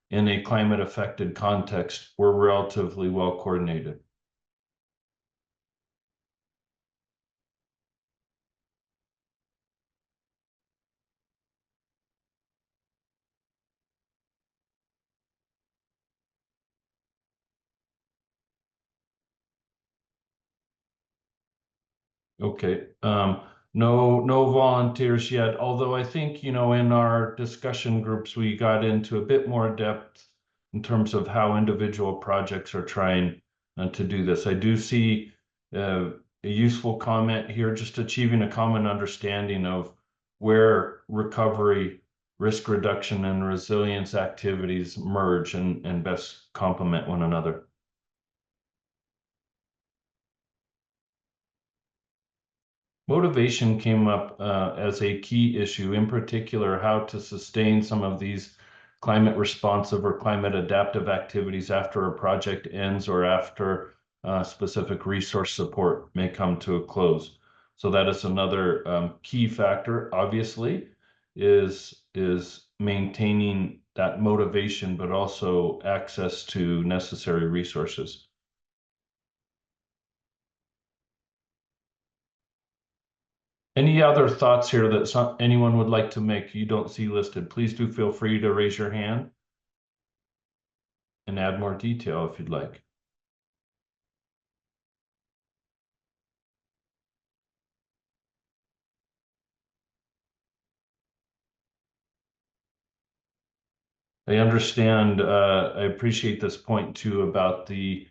in a climate affected context were relatively well coordinated? Okay, no volunteers yet, although I think, you know, in our discussion groups, we got into a bit more depth in terms of how individual projects are trying to do this. I do see a useful comment here, just achieving a common understanding of where recovery, risk reduction, and resilience activities merge and best complement one another. Motivation came up as a key issue, in particular, how to sustain some of these climate responsive or climate adaptive activities after a project ends or after specific resource support may come to a close. So that is another key factor, obviously, is maintaining that motivation, but also access to necessary resources. Any other thoughts here that anyone would like to make you don't see listed? Please do feel free to raise your hand and add more detail if you'd like. I understand, I appreciate this point too about the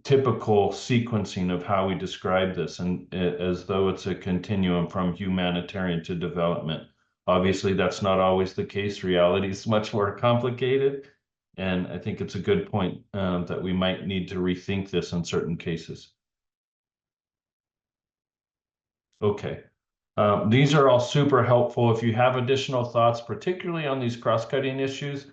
typical sequencing of how we describe this, and as though it's a continuum from humanitarian to development. Obviously, that's not always the case. Reality is much more complicated, and I think it's a good point that we might need to rethink this in certain cases. Okay. These are all super helpful. If you have additional thoughts, particularly on these cross-cutting issues,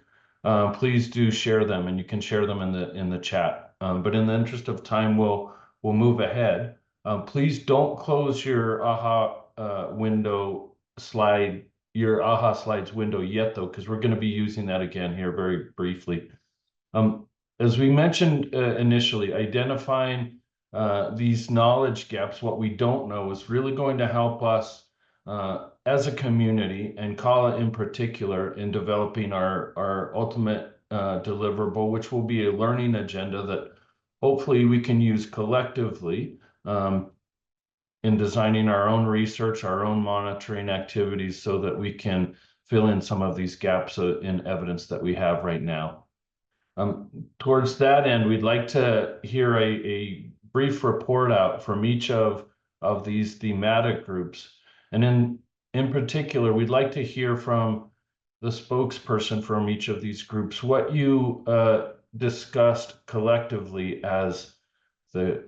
please do share them, and you can share them in the chat. But in the interest of time, we'll move ahead. Please don't close your AHA your AHA slides window yet, though, because we're going to be using that again here very briefly. As we mentioned initially, identifying these knowledge gaps, what we don't know, is really going to help us as a community, and CALA in particular, in developing our ultimate deliverable, which will be a learning agenda that hopefully we can use collectively in designing our own research, our own monitoring activities, so that we can fill in some of these gaps in evidence that we have right now. Towards that end, we'd like to hear a brief report out from each of these thematic groups. And in particular, we'd like to hear from the spokesperson from each of these groups, what you discussed collectively as the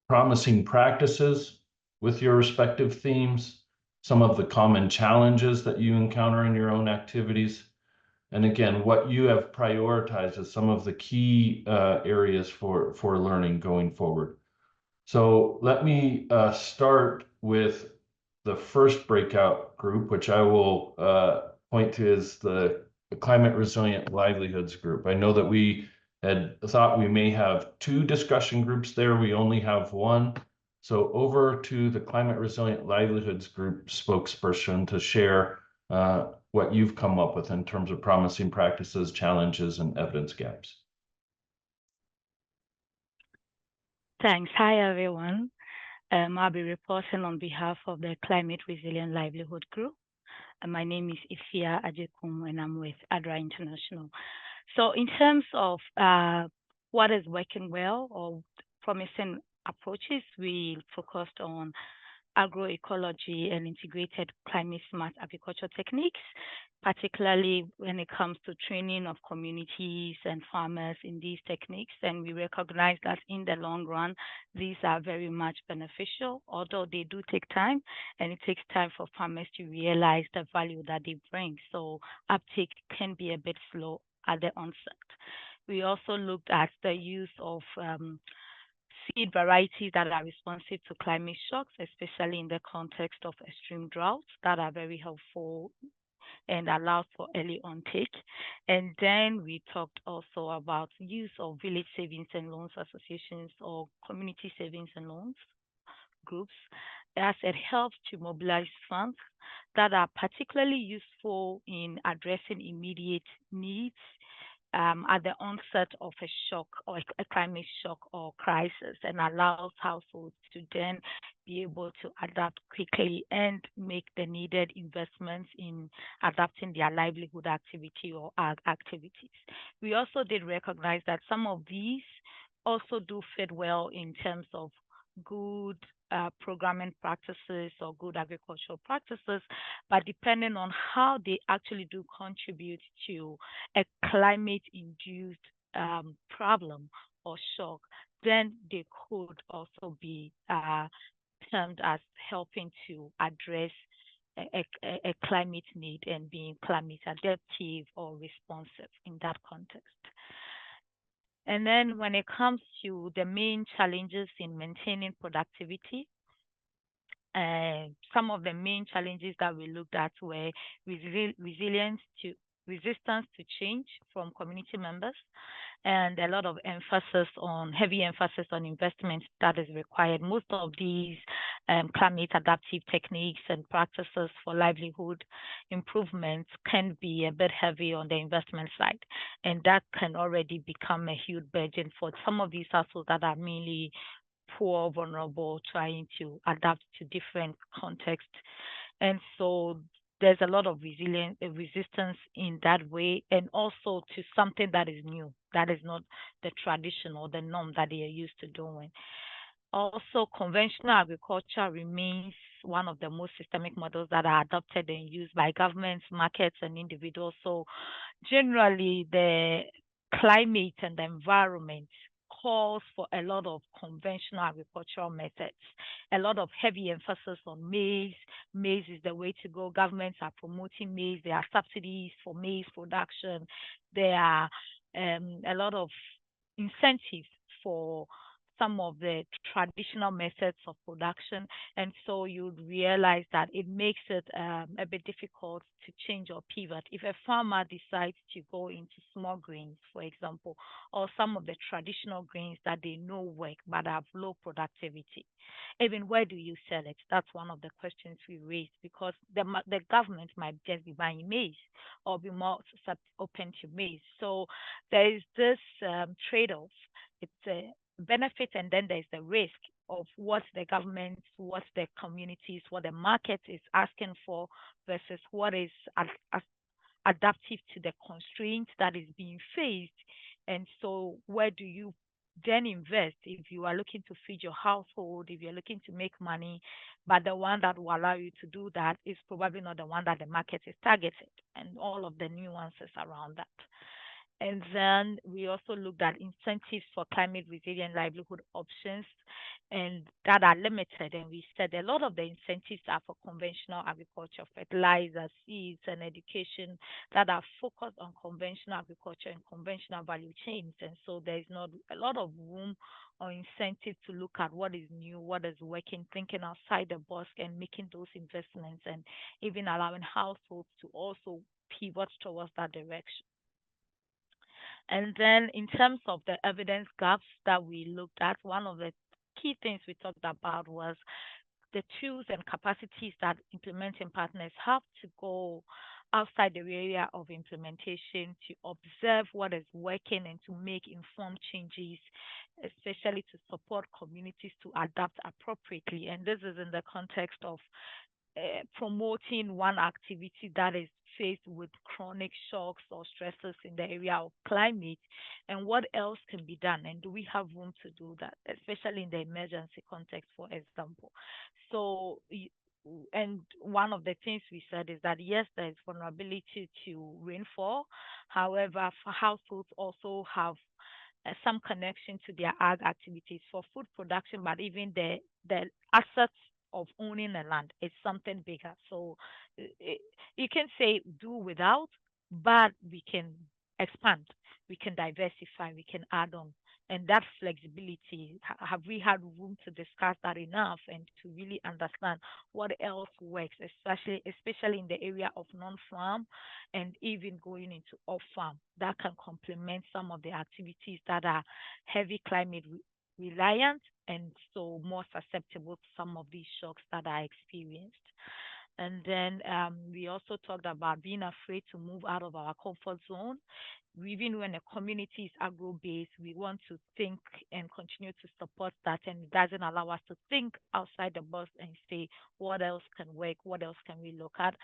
promising practices with your respective themes, some of the common challenges that you encounter in your own activities, And again, what you have prioritized as some of the key areas for learning going forward. So let me start with the first breakout group, which I will point to as the Climate Resilient Livelihoods group. I know that we had thought we may have 2 discussion groups there. We only have 1. So over to the Climate Resilient Livelihoods group spokesperson to share what you've come up with in terms of promising practices, challenges, and evidence gaps. Thanks. Hi, everyone. I'll be reporting on behalf of the Climate Resilient Livelihood Group. My name is Ifia Ajekum, and I'm with ADRA International. So in terms of what is working well or promising approaches, we focused on agroecology and integrated climate smart agriculture techniques, particularly when it comes to training of communities and farmers in these techniques. And we recognize that in the long run, these are very much beneficial, although they do take time, and it takes time for farmers to realize the value that they bring. So uptake can be a bit slow at the onset. We also looked at the use of seed varieties that are responsive to climate shocks, especially in the context of extreme droughts, that are very helpful and allow for early on-take. And then we talked also about use of village savings and loans associations or community savings and loans groups, as it helps to mobilize funds that are particularly useful in addressing immediate needs at the onset of a shock or a climate shock or crisis, and allows households to then be able to adapt quickly and make the needed investments in adapting their livelihood activity or ag activities. We also did recognize that some of these also do fit well in terms of good programming practices or good agricultural practices, but depending on how they actually do contribute to a climate-induced problem or shock, then they could also be termed as helping to address a climate need and being climate adaptive or responsive in that context. And then when it comes to the main challenges in maintaining productivity, some of the main challenges that we looked at were resistance to change from community members, and a lot of heavy emphasis on investment that is required. Most of these climate adaptive techniques and practices for livelihood improvements can be a bit heavy on the investment side, and that can already become a huge burden for some of these households that are mainly poor, vulnerable, trying to adapt to different contexts. And so there's a lot of resistance in that way, and also to something that is new, that is not the tradition or the norm that they are used to doing. Also, conventional agriculture remains one of the most systemic models that are adopted and used by governments, markets, and individuals. So generally, the climate and the environment calls for a lot of conventional agricultural methods, a lot of heavy emphasis on maize. Maize is the way to go. Governments are promoting maize. There are subsidies for maize production. There are a lot of incentives for some of the traditional methods of production. And so you'd realize that it makes it a bit difficult to change or pivot. If a farmer decides to go into small grains, for example, or some of the traditional grains that they know work but have low productivity, even where do you sell it? That's one of the questions we raised, because the government might just be buying maize or be more open to maize. So there is this trade-off. It's a benefit, and then there's the risk of what the government, what the communities, what the market is asking for versus what is adaptive to the constraints that is being faced. And so where do you then invest if you are looking to feed your household, if you're looking to make money, but the one that will allow you to do that is probably not the one that the market is targeted, and all of the nuances around that. And then we also looked at incentives for climate resilient livelihood options. and that are limited. And we said a lot of the incentives are for conventional agriculture, fertilizer, seeds, and education that are focused on conventional agriculture and conventional value chains. And so there is not a lot of room or incentive to look at what is new, what is working, thinking outside the box and making those investments, and even allowing households to also pivot towards that direction. And then in terms of the evidence gaps that we looked at, one of the key things we talked about was the tools and capacities that implementing partners have to go outside the area of implementation to observe what is working and to make informed changes, especially to support communities to adapt appropriately. And this is in the context of promoting one activity that is faced with chronic shocks or stresses in the area of climate, and what else can be done, and do we have room to do that, especially in the emergency context, for example. So and one of the things we said is that yes, there is vulnerability to rainfall. However, households also have some connection to their ag activities for food production, but even the assets of owning a land is something bigger. So you can say do without, but we can expand, we can diversify, we can add on. And that flexibility, have we had room to discuss that enough and to really understand what else works, especially in the area of non-farm and even going into off-farm that can complement some of the activities that are heavy climate reliant and so more susceptible to some of these shocks that are experienced. And then we also talked about being afraid to move out of our comfort zone. Even when a community is agro-based, we want to think and continue to support that, and it doesn't allow us to think outside the box and say, what else can work? What else can we look at?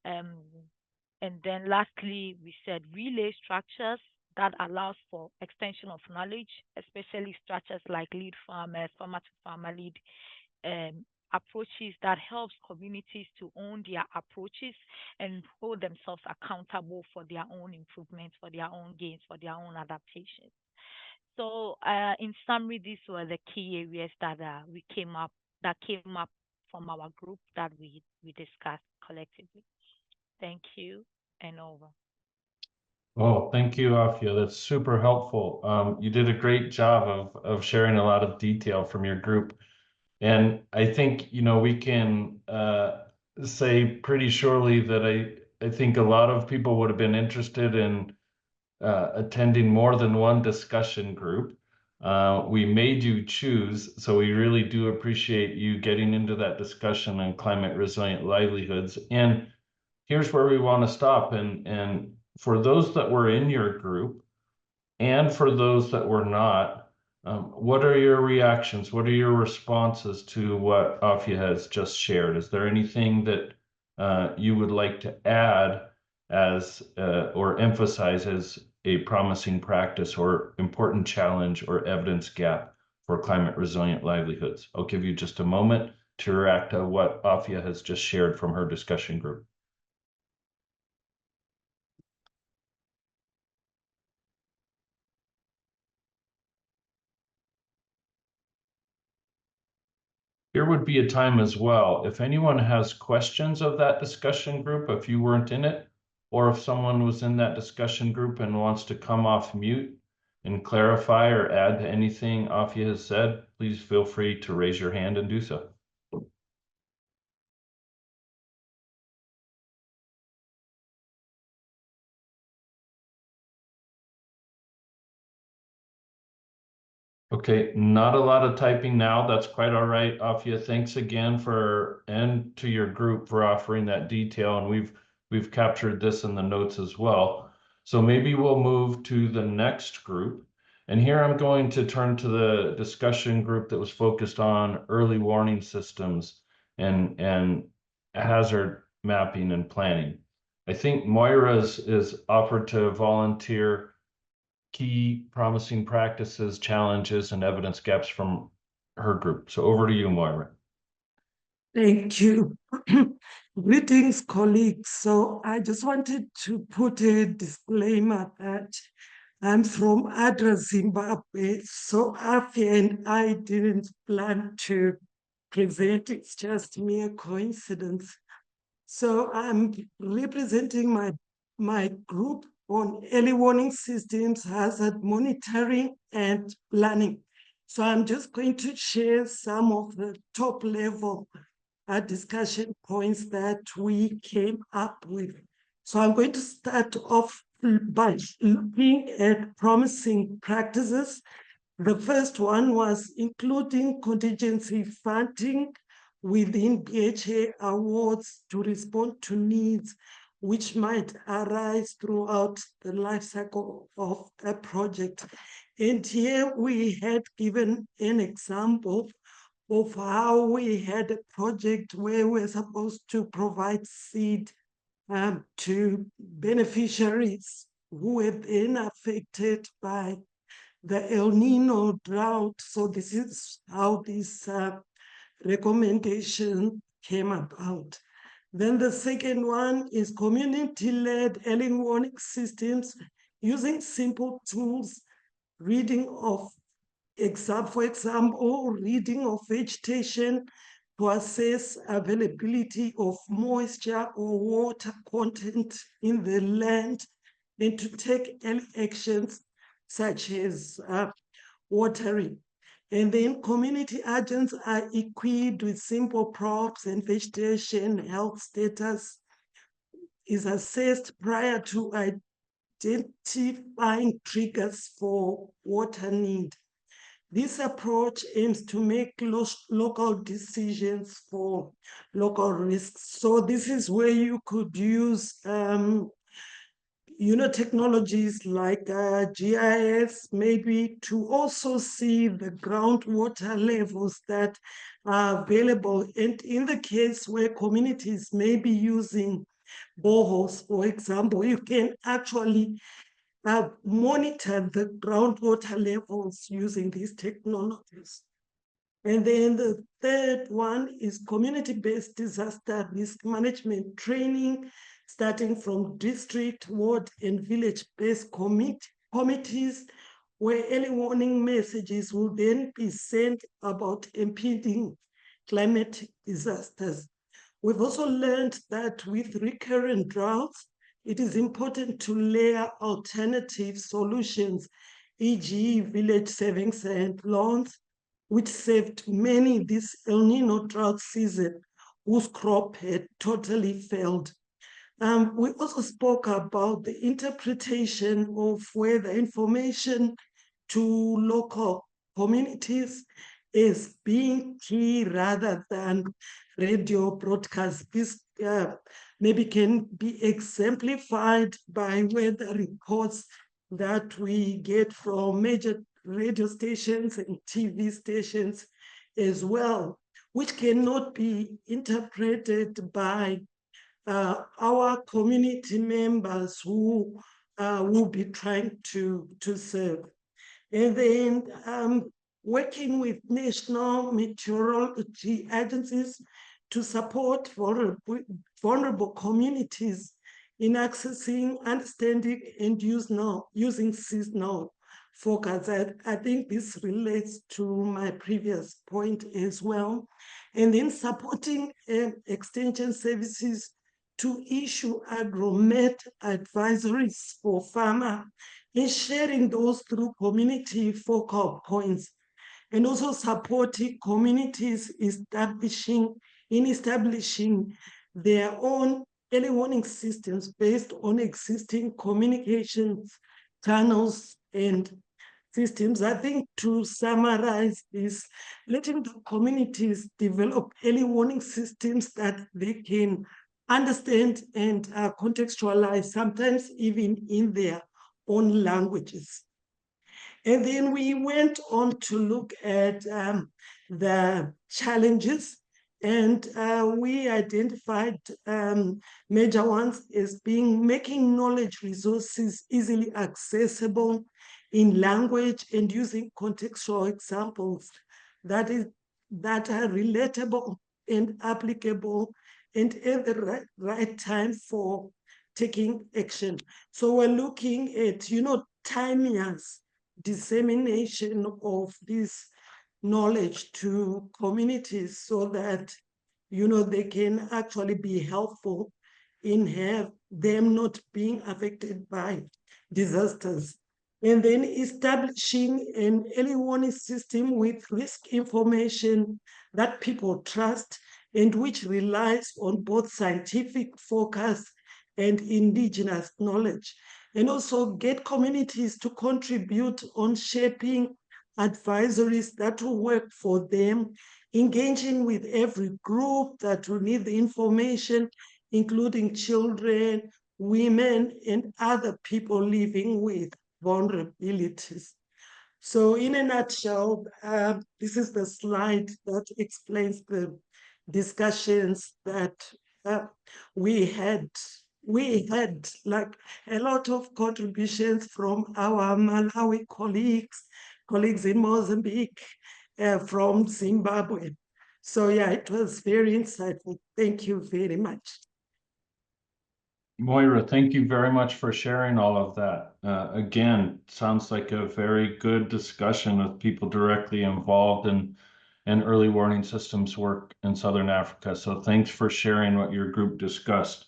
And then lastly, we said relay structures that allows for extension of knowledge, especially structures like lead farmers, farmer to farmer lead approaches that helps communities to own their approaches and hold themselves accountable for their own improvements, for their own gains, for their own adaptations. So in summary, these were the key areas that came up from our group that we discussed collectively. Thank you, and over. Oh, thank you, Afia. That's super helpful. You did a great job of sharing a lot of detail from your group. And I think, we can say pretty surely that I think a lot of people would have been interested in attending more than one discussion group. We made you choose, so we really do appreciate you getting into that discussion on climate resilient livelihoods. And here's where we want to stop. And for those that were in your group, and for those that were not, what are your reactions? What are your responses to what Afia has just shared? Is there anything that you would like to add as or emphasize as a promising practice or important challenge or evidence gap for climate resilient livelihoods? I'll give you just a moment to react to what Afia has just shared from her discussion group. Here would be a time as well, if anyone has questions of that discussion group, if you weren't in it, or if someone was in that discussion group and wants to come off mute and clarify or add to anything Afia has said, please feel free to raise your hand and do so. Okay, not a lot of typing now. That's quite all right. Afia, thanks again and to your group for offering that detail. And we've captured this in the notes as well. So maybe we'll move to the next group. And here I'm going to turn to the discussion group that was focused on early warning systems and hazard mapping and planning. I think Moira is offered to volunteer key promising practices, challenges, and evidence gaps from her group. So over to you, Moira. Thank you. Greetings, colleagues. So I just wanted to put a disclaimer that I'm from Adra, Zimbabwe. So Afi and I didn't plan to present. It's just mere coincidence. So I'm representing my group on early warning systems, hazard monitoring, and planning. So I'm just going to share some of the top level discussion points that we came up with. So I'm going to start off by looking at promising practices. The first one was including contingency funding within BHA awards to respond to needs which might arise throughout the life cycle of a project. And here we had given an example of how we had a project where we're supposed to provide seed to beneficiaries who have been affected by the El Nino drought. So this is how this recommendation came about. Then the second one is community-led early warning systems using simple tools, reading of for example, reading of vegetation to assess availability of moisture or water content in the land and to take early actions such as watering. And then community agents are equipped with simple props and vegetation health status is assessed prior to identifying triggers for water need. This approach aims to make local decisions for local risks. So this is where you could use technologies like GIS maybe to also see the groundwater levels that are available. And in the case where communities may be using boreholes, for example, you can actually monitor the groundwater levels using these technologies. And then the third one is community-based disaster risk management training, starting from district, ward, and village-based committees, where early warning messages will then be sent about impending climatic disasters. We've also learned that with recurrent droughts, it is important to layer alternative solutions, e.g. village savings and loans, which saved many this El Nino drought season, whose crop had totally failed. We also spoke about the interpretation of weather information to local communities as being key rather than radio broadcasts. This maybe can be exemplified by weather reports that we get from major radio stations and TV stations as well, which cannot be interpreted by our community members who will be trying to serve. And then working with national meteorology agencies to support vulnerable communities in accessing, understanding, and using seasonal forecasts. I think this relates to my previous point as well. And then supporting extension services to issue agromet advisories for farmers and sharing those through community focal points, and also supporting communities establishing their own early warning systems based on existing communications channels and systems. I think to summarize this, letting the communities develop early warning systems that they can understand and contextualize, sometimes even in their own languages. And then we went on to look at the challenges, and we identified major ones as being making knowledge resources easily accessible in language and using contextual examples that are relatable and applicable and at the right time for taking action. So we're looking at, spontaneous dissemination of this knowledge to communities so that, they can actually be helpful in them not being affected by disasters. And then establishing an early warning system with risk information that people trust and which relies on both scientific focus and indigenous knowledge. And also get communities to contribute on shaping advisories that will work for them, engaging with every group that will need the information, including children, women, and other people living with vulnerabilities. So in a nutshell, this is the slide that explains the discussions that we had. We had like a lot of contributions from our Malawi colleagues in Mozambique, from Zimbabwe. So yeah, it was very insightful. Thank you very much. Moira, thank you very much for sharing all of that. Again, sounds like a very good discussion with people directly involved in early warning systems work in Southern Africa. So thanks for sharing what your group discussed.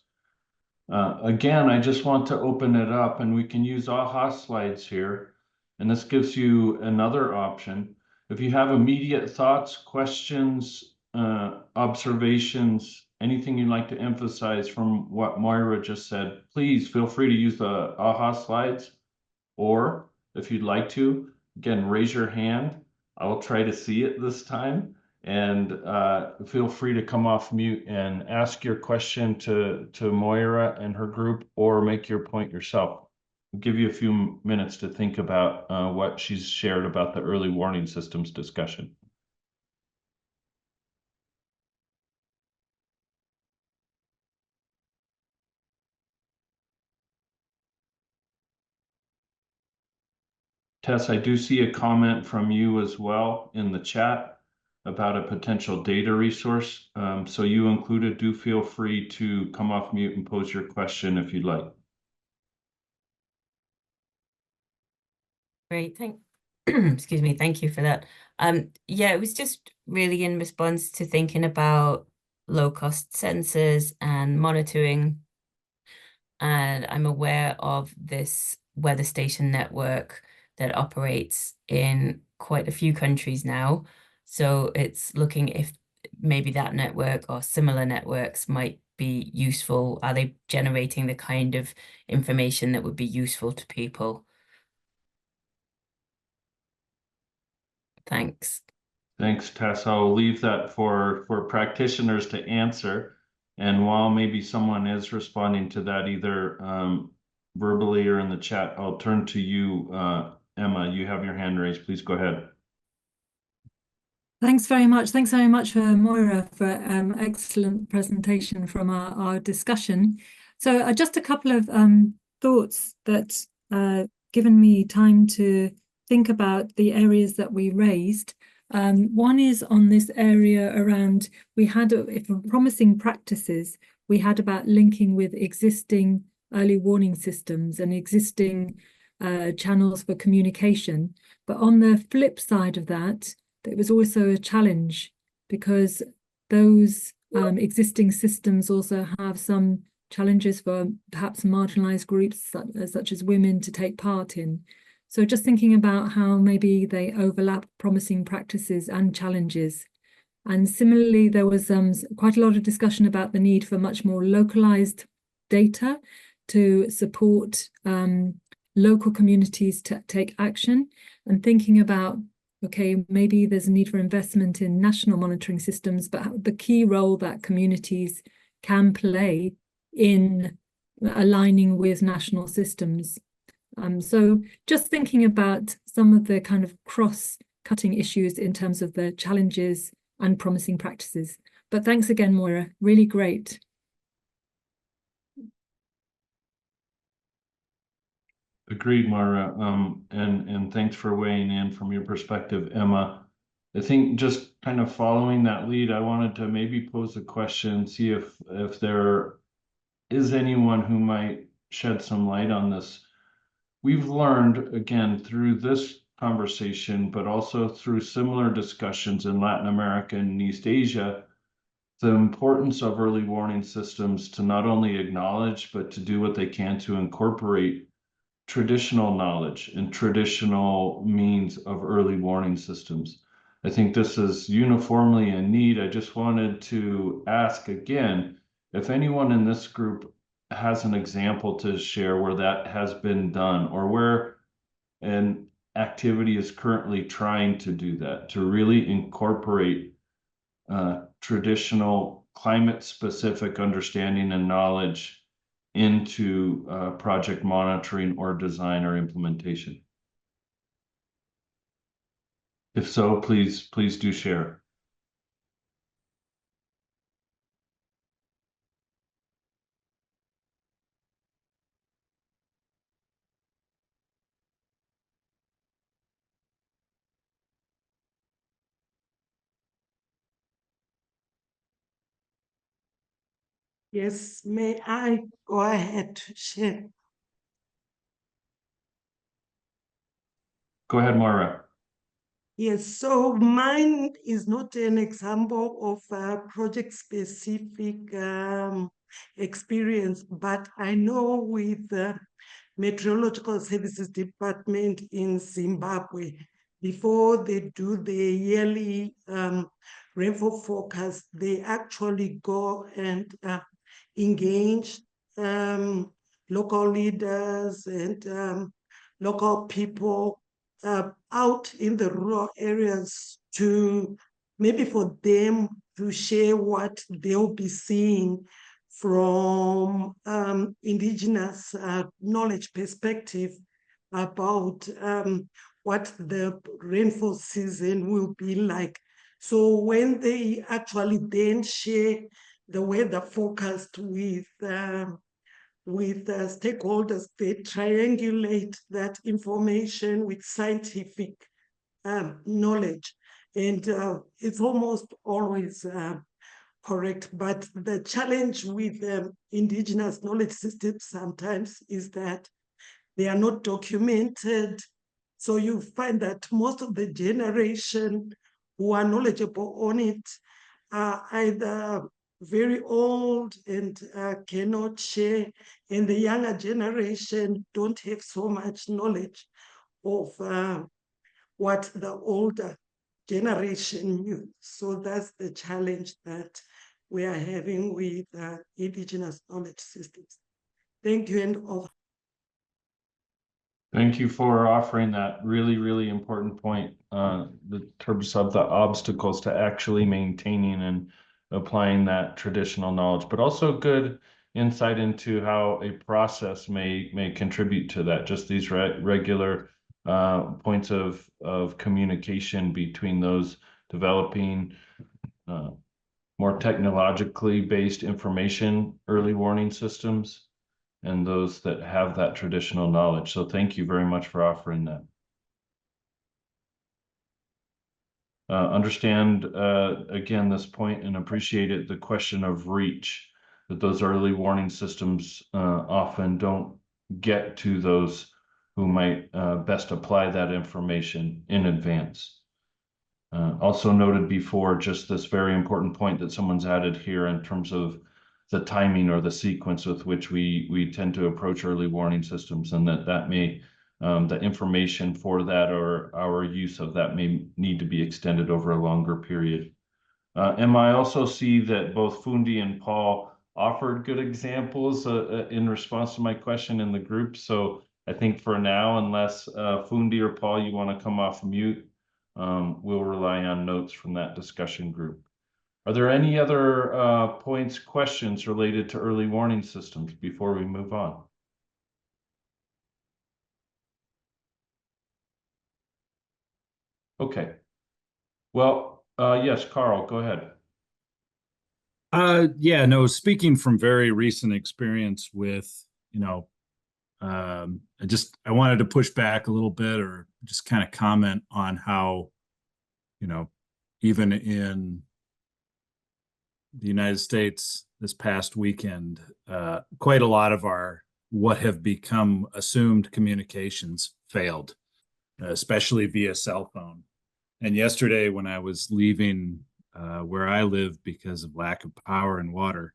Again, I just want to open it up, and we can use AHA slides here. And this gives you another option. If you have immediate thoughts, questions, observations, anything you'd like to emphasize from what Moira just said, please feel free to use the AHA slides. Or if you'd like to, again, raise your hand. I will try to see it this time. And feel free to come off mute and ask your question to Moira and her group, or make your point yourself. I'll give you a few minutes to think about what she's shared about the early warning systems discussion. Tess, I do see a comment from you as well in the chat about a potential data resource. So you included, do feel free to come off mute and pose your question if you'd like. Great, excuse me, thank you for that. Yeah, it was just really in response to thinking about low-cost sensors and monitoring. And I'm aware of this weather station network that operates in quite a few countries now. So it's looking if maybe that network or similar networks might be useful. Are they generating the kind of information that would be useful to people? Thanks. Thanks, Tess. I'll leave that for practitioners to answer. And while maybe someone is responding to that either verbally or in the chat, I'll turn to you, Emma. You have your hand raised. Please go ahead. Thanks very much. Thanks very much for Moira for excellent presentation from our discussion. So just a couple of thoughts that given me time to think about the areas that we raised. One is on this area around, we had promising practices, we had about linking with existing early warning systems and existing channels for communication. But on the flip side of that, there was also a challenge because those existing systems also have some challenges for perhaps marginalized groups such as women to take part in. So just thinking about how maybe they overlap promising practices and challenges. And similarly, there was quite a lot of discussion about the need for much more localized data to support local communities to take action, and thinking about, okay, maybe there's a need for investment in national monitoring systems, but the key role that communities can play in aligning with national systems. So just thinking about some of the kind of cross-cutting issues in terms of the challenges and promising practices. But thanks again, Moira, really great. Agreed, Moira. And thanks for weighing in from your perspective, Emma. I think just kind of following that lead, I wanted to maybe pose a question, see if there is anyone who might shed some light on this. we've learned, again, through this conversation, but also through similar discussions in Latin America and East Asia, the importance of early warning systems to not only acknowledge, but to do what they can to incorporate traditional knowledge and traditional means of early warning systems. I think this is uniformly in need. I just wanted to ask again, if anyone in this group has an example to share where that has been done, or where an activity is currently trying to do that, to really incorporate traditional climate-specific understanding and knowledge into project monitoring or design or implementation. If so, please do share. Yes, may I go ahead to share? Go ahead, Moira. Yes, so mine is not an example of a project-specific experience, but I know with the Meteorological Services Department in Zimbabwe, before they do the yearly rainfall forecast, they actually go and engage local leaders and local people out in the rural areas to maybe for them to share what they'll be seeing from indigenous knowledge perspective about what the rainfall season will be like. So when they actually then share the weather forecast with stakeholders, they triangulate that information with scientific knowledge. And it's almost always correct. But the challenge with indigenous knowledge systems sometimes is that they are not documented. So you find that most of the generation who are knowledgeable on it are either very old and cannot share, and the younger generation don't have so much knowledge of what the older generation knew. So that's the challenge that we are having with indigenous knowledge systems. Thank you, and over. Thank you for offering that really important point in terms of the obstacles to actually maintaining and applying that traditional knowledge, but also good insight into how a process may contribute to that. Just these regular points of communication between those developing more technologically based information early warning systems and those that have that traditional knowledge. So thank you very much for offering that. Understand again this point and appreciate it, the question of reach, that those early warning systems often don't get to those who might best apply that information in advance. Also noted before, just this very important point that someone's added here in terms of the timing or the sequence with which we tend to approach early warning systems, and that may the information for that or our use of that may need to be extended over a longer period. And I also see that both Fundi and Paul offered good examples in response to my question in the group. So I think for now, unless Fundi or Paul, you want to come off mute, we'll rely on notes from that discussion group. Are there any other points, questions related to early warning systems before we move on? Okay. Well, yes, Carl, go ahead. Yeah, no, speaking from very recent experience with, I wanted to push back a little bit or just kind of comment on how, even in the United States this past weekend, quite a lot of our what have become assumed communications failed, especially via cell phone. And yesterday, when I was leaving where I live because of lack of power and water,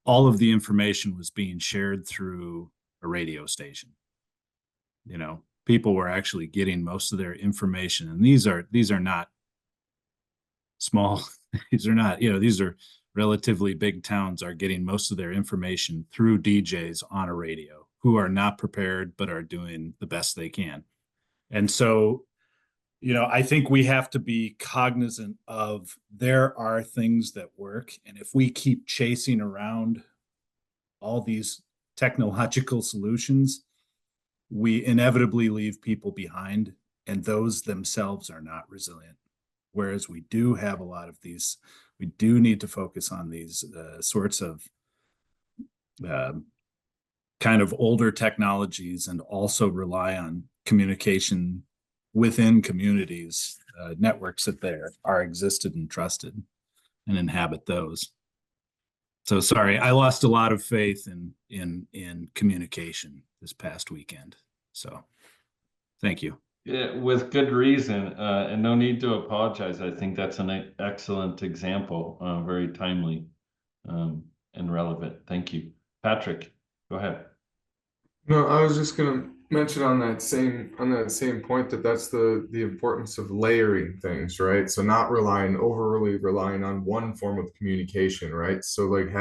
all of the information was being shared through a radio station. You know, people were actually getting most of their information, and these are not small. These are not, these are relatively big towns are getting most of their information through DJs on a radio who are not prepared but are doing the best they can. And so, I think we have to be cognizant of there are things that work. And if we keep chasing around all these technological solutions, we inevitably leave people behind, and those themselves are not resilient. Whereas we do have a lot of these, we do need to focus on these sorts of kind of older technologies, and also rely on communication within communities, networks that there are existed and trusted, and inhabit those. So sorry, I lost a lot of faith in communication this past weekend. So thank you. Yeah, with good reason, and no need to apologize. I think that's an excellent example, very timely, and relevant. Thank you. Patrick, go ahead. No, I was just gonna mention on that same point that that's the importance of layering things, right? So not overly relying on one form of communication, right? So like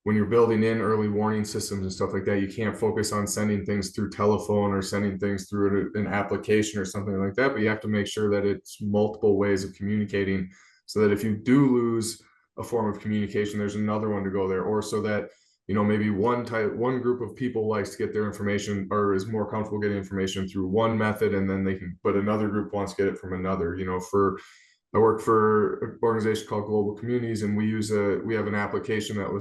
when you're building in early warning systems and stuff like that, you can't focus on sending things through telephone or sending things through an application or something like that, but you have to make sure that it's multiple ways of communicating, so that if you do lose a form of communication, there's another one to go there, or so that maybe one group of people likes to get their information, or is more comfortable getting information through one method, and then but another group wants to get it from another. I work for an organization called Global Communities, and we have an application that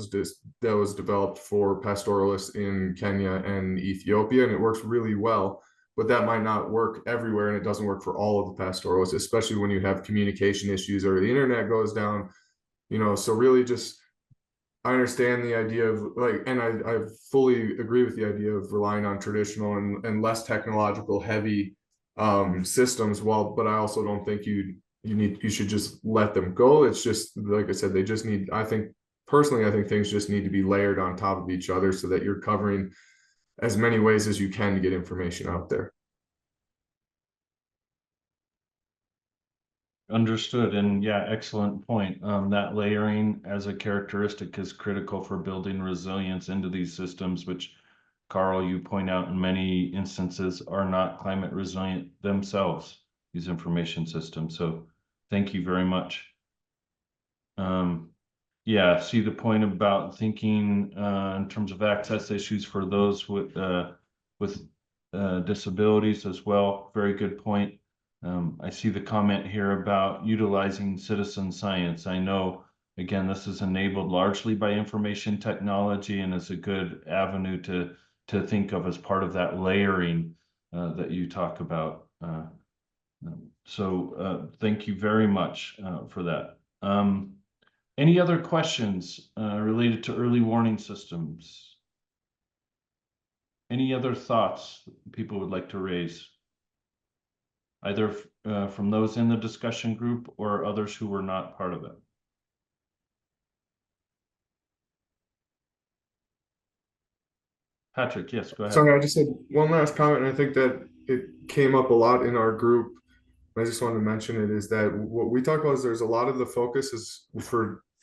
was developed for pastoralists in Kenya and Ethiopia, and it works really well. But that might not work everywhere, and it doesn't work for all of the pastoralists, especially when you have communication issues or the internet goes down. So really just, I understand the idea of and I fully agree with the idea of relying on traditional and less technological heavy systems. But I also don't think you should just let them go. It's just, like I said, they just need, I think things just need to be layered on top of each other, so that you're covering as many ways as you can to get information out there. Understood. And yeah, excellent point. That layering as a characteristic is critical for building resilience into these systems, which, Carl, you point out in many instances are not climate resilient themselves, these information systems. So thank you very much. Yeah, see the point about thinking in terms of access issues for those with disabilities as well. Very good point. I see the comment here about utilizing citizen science. I know, again, this is enabled largely by information technology, and is a good avenue to think of as part of that layering that you talk about. So thank you very much for that. Any other questions related to early warning systems? Any other thoughts people would like to raise? Either from those in the discussion group or others who were not part of it. Patrick, yes, go ahead. Sorry, I just had one last comment, and I think that it came up a lot in our group. I just wanted to mention it, is that what we talk about is there's a lot of the focus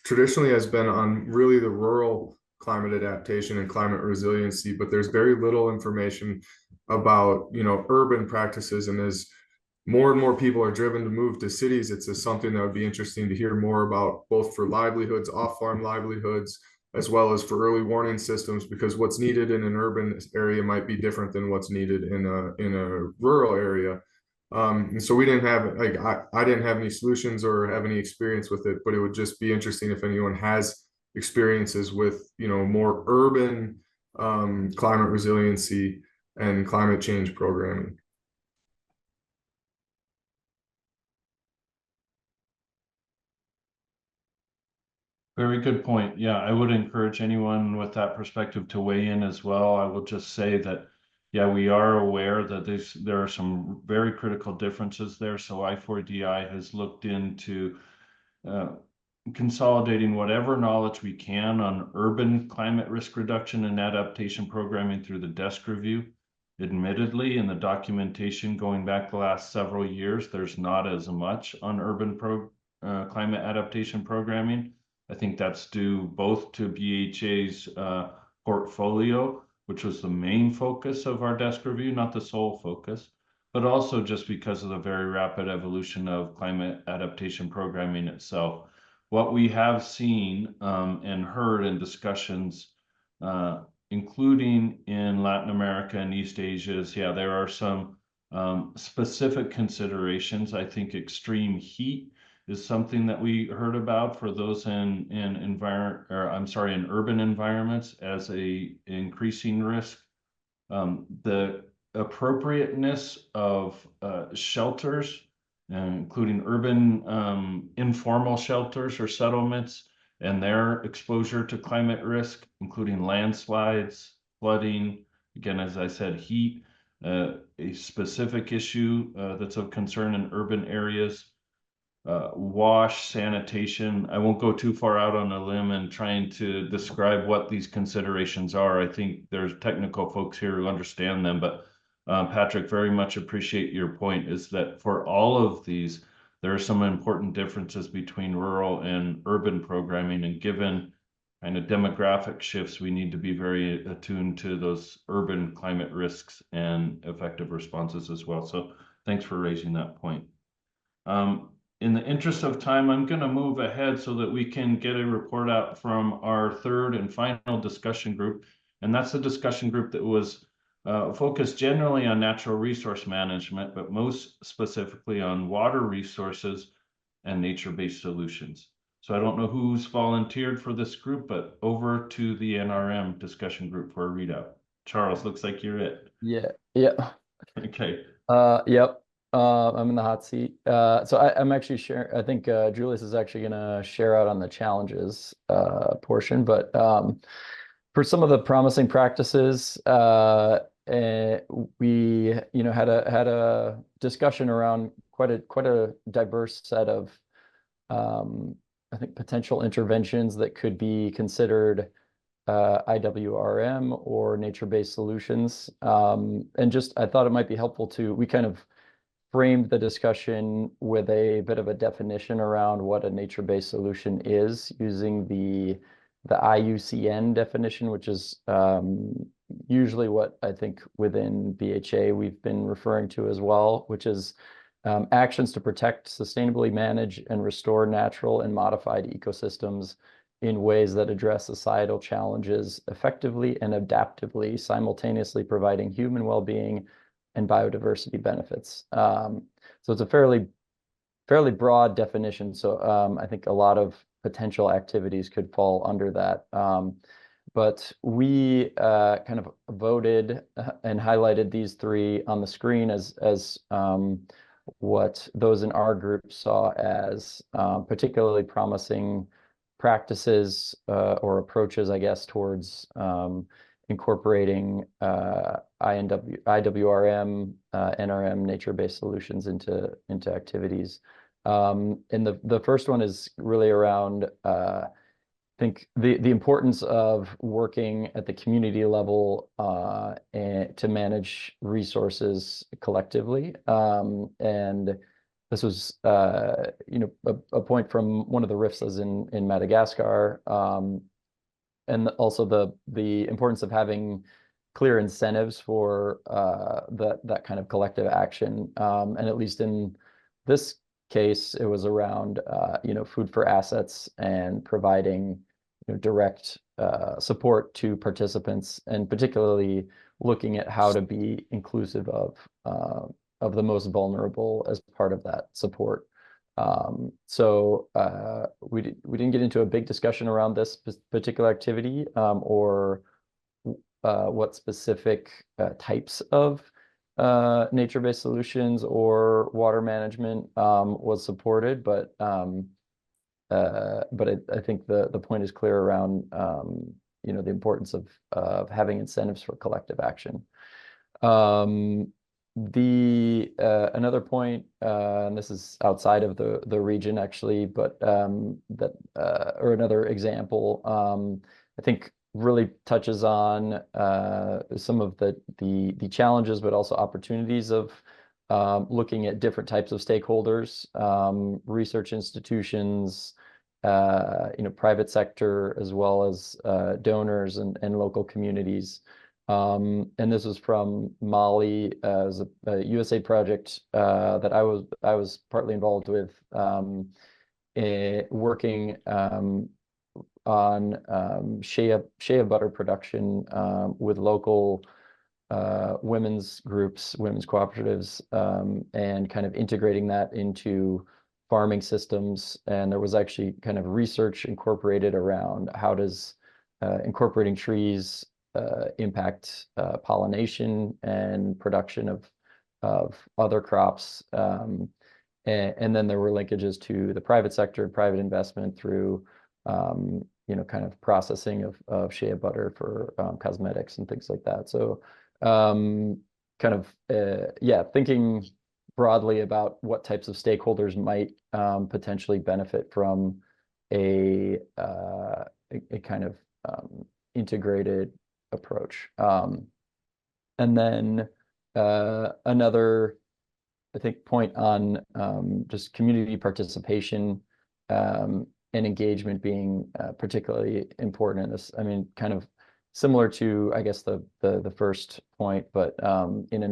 traditionally has been on really the rural climate adaptation and climate resiliency, but there's very little information about urban practices. And as more and more people are driven to move to cities, it's something that would be interesting to hear more about, both for livelihoods, off-farm livelihoods, as well as for early warning systems, because what's needed in an urban area might be different than what's needed in a rural area. And so we didn't have, I didn't have any solutions or have any experience with it, but it would just be interesting if anyone has experiences with more urban climate resiliency and climate change programming. Very good point. Yeah, I would encourage anyone with that perspective to weigh in as well. I will just say that, yeah, we are aware that there are some very critical differences there. So I4DI has looked into consolidating whatever knowledge we can on urban climate risk reduction and adaptation programming through the desk review. Admittedly, in the documentation going back the last several years, there's not as much on urban climate adaptation programming. I think that's due both to BHA's portfolio, which was the main focus of our desk review, not the sole focus, but also just because of the very rapid evolution of climate adaptation programming itself. What we have seen and heard in discussions, including in Latin America and East Asia, is yeah, there are some specific considerations. I think extreme heat is something that we heard about for those in urban environments as a increasing risk. The appropriateness of shelters, including urban informal shelters or settlements, and their exposure to climate risk, including landslides, flooding, again, as I said, heat, a specific issue that's of concern in urban areas. Wash, sanitation. I won't go too far out on a limb and trying to describe what these considerations are. I think there's technical folks here who understand them, but Patrick, very much appreciate your point is that for all of these, there are some important differences between rural and urban programming, and given kind of demographic shifts, we need to be very attuned to those urban climate risks and effective responses as well. So thanks for raising that point. In the interest of time, I'm going to move ahead so that we can get a report out from our third and final discussion group. And that's the discussion group that was focused generally on natural resource management, but most specifically on water resources and nature-based solutions. So I don't know who's volunteered for this group, but over to the NRM discussion group for a readout. Charles, looks like you're it. Yeah. Okay. Yep. I'm in the hot seat. So I'm actually sharing, I think Julius is actually going to share out on the challenges portion, but for some of the promising practices, we had a discussion around quite a diverse set of I think potential interventions that could be considered IWRM or nature-based solutions. And just I thought it might be helpful we kind of framed the discussion with a bit of a definition around what a nature-based solution is, using the IUCN definition, which is usually what I think within BHA we've been referring to as well, which is actions to protect, sustainably manage, and restore natural and modified ecosystems in ways that address societal challenges effectively and adaptively, simultaneously providing human well-being and biodiversity benefits. So it's a fairly broad definition. So I think a lot of potential activities could fall under that. But we kind of voted and highlighted these three on the screen as what those in our group saw as particularly promising practices or approaches, I guess, towards incorporating IWRM, NRM, nature-based solutions into activities. And the first one is really around, I think, the importance of working at the community level and to manage resources collectively. And this was, a point from one of the RIFs in Madagascar. And also the importance of having clear incentives for that kind of collective action. And at least in this case, it was around food for assets and providing direct support to participants, and particularly looking at how to be inclusive of the most vulnerable as part of that support. So we didn't get into a big discussion around this particular activity or what specific types of nature-based solutions or water management was supported, but I think the point is clear around the importance of having incentives for collective action. Another point, and this is outside of the region actually, but or another example, I think really touches on some of the challenges, but also opportunities of looking at different types of stakeholders, research institutions, private sector, as well as donors and local communities. And this was from Mali as a USA project that I was partly involved with, working on shea butter production with local women's groups, women's cooperatives, and kind of integrating that into farming systems. And there was actually kind of research incorporated around how does incorporating trees impact pollination and production of other crops. And then there were linkages to the private sector, private investment through kind of processing of shea butter for cosmetics and things like that. So thinking broadly about what types of stakeholders might potentially benefit from a kind of integrated approach. And then another, I think, point on just community participation and engagement being particularly important in this. I mean, kind of similar to, I guess, the first point, but in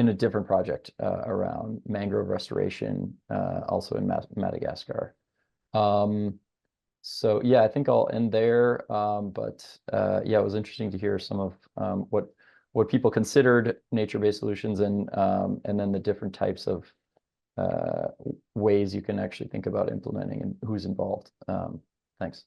a different project around mangrove restoration, also in Madagascar. So yeah, I think I'll end there. But it was interesting to hear some of what people considered nature-based solutions, and then the different types of ways you can actually think about implementing and who's involved. Thanks.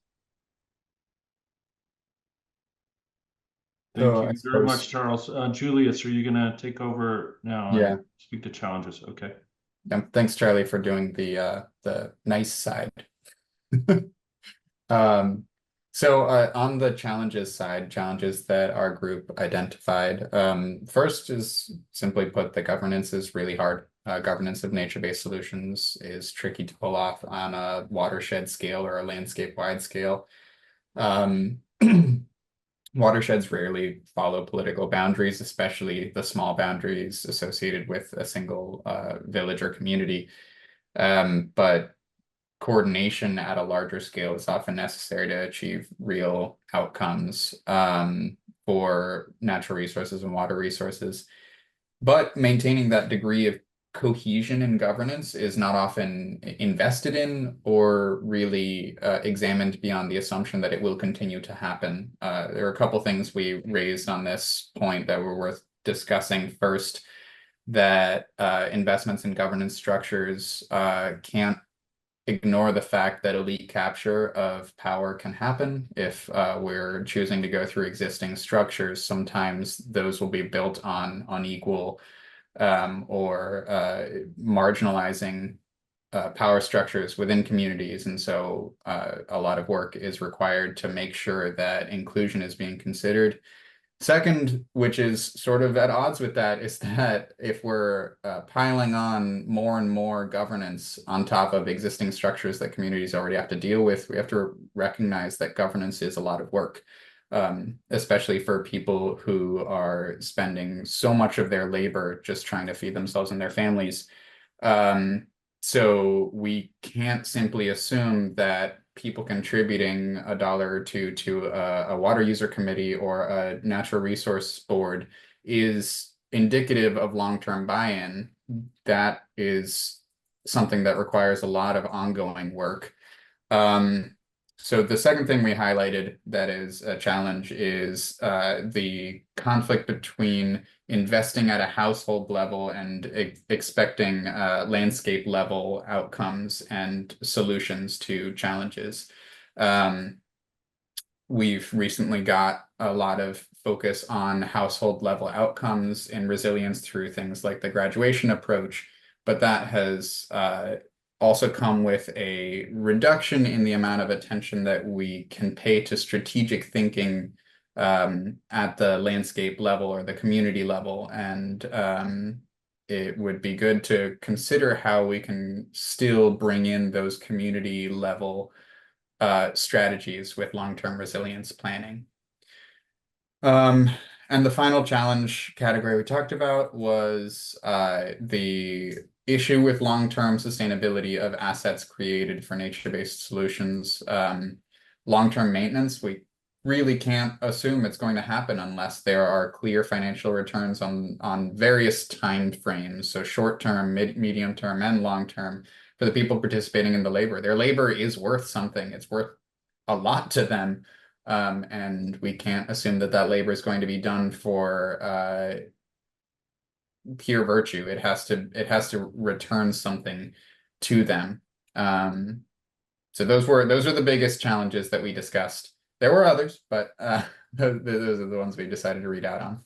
Thank So I you very much, suppose- Charles. Julius, are you going to take over now? Yeah. And speak to challenges. Okay. Thanks, Charlie, for doing the nice side. So on the challenges side, challenges that our group identified, first is, simply put, the governance is really hard. Governance of nature-based solutions is tricky to pull off on a watershed scale or a landscape-wide scale. Watersheds rarely follow political boundaries, especially the small boundaries associated with a single village or community. But coordination at a larger scale is often necessary to achieve real outcomes for natural resources and water resources. But maintaining that degree of cohesion and governance is not often invested in or really examined beyond the assumption that it will continue to happen. There are a couple things we raised on this point that were worth discussing. First, that investments in governance structures can't ignore the fact that elite capture of power can happen if we're choosing to go through existing structures. Sometimes those will be built on unequal or marginalizing power structures within communities. And so a lot of work is required to make sure that inclusion is being considered. Second, which is sort of at odds with that, is that if we're piling on more and more governance on top of existing structures that communities already have to deal with, we have to recognize that governance is a lot of work. Especially for people who are spending so much of their labor just trying to feed themselves and their families. So we can't simply assume that people contributing $1 or $2 to a water user committee or a natural resource board is indicative of long-term buy-in. That is something that requires a lot of ongoing work. So the second thing we highlighted that is a challenge is the conflict between investing at a household level and expecting landscape level outcomes and solutions to challenges. We've recently got a lot of focus on household level outcomes and resilience through things like the graduation approach, but that has also come with a reduction in the amount of attention that we can pay to strategic thinking at the landscape level or the community level. And it would be good to consider how we can still bring in those community level strategies with long-term resilience planning. And the final challenge category we talked about was the issue with long-term sustainability of assets created for nature-based solutions. Long-term maintenance, we really can't assume it's going to happen unless there are clear financial returns on various time frames. So short-term, medium term, and long-term for the people participating in the labor. Their labor is worth something. It's worth a lot to them. And we can't assume that that labor is going to be done for pure virtue. It has to return something to them. So those are the biggest challenges that we discussed. There were others, but those are the ones we decided to read out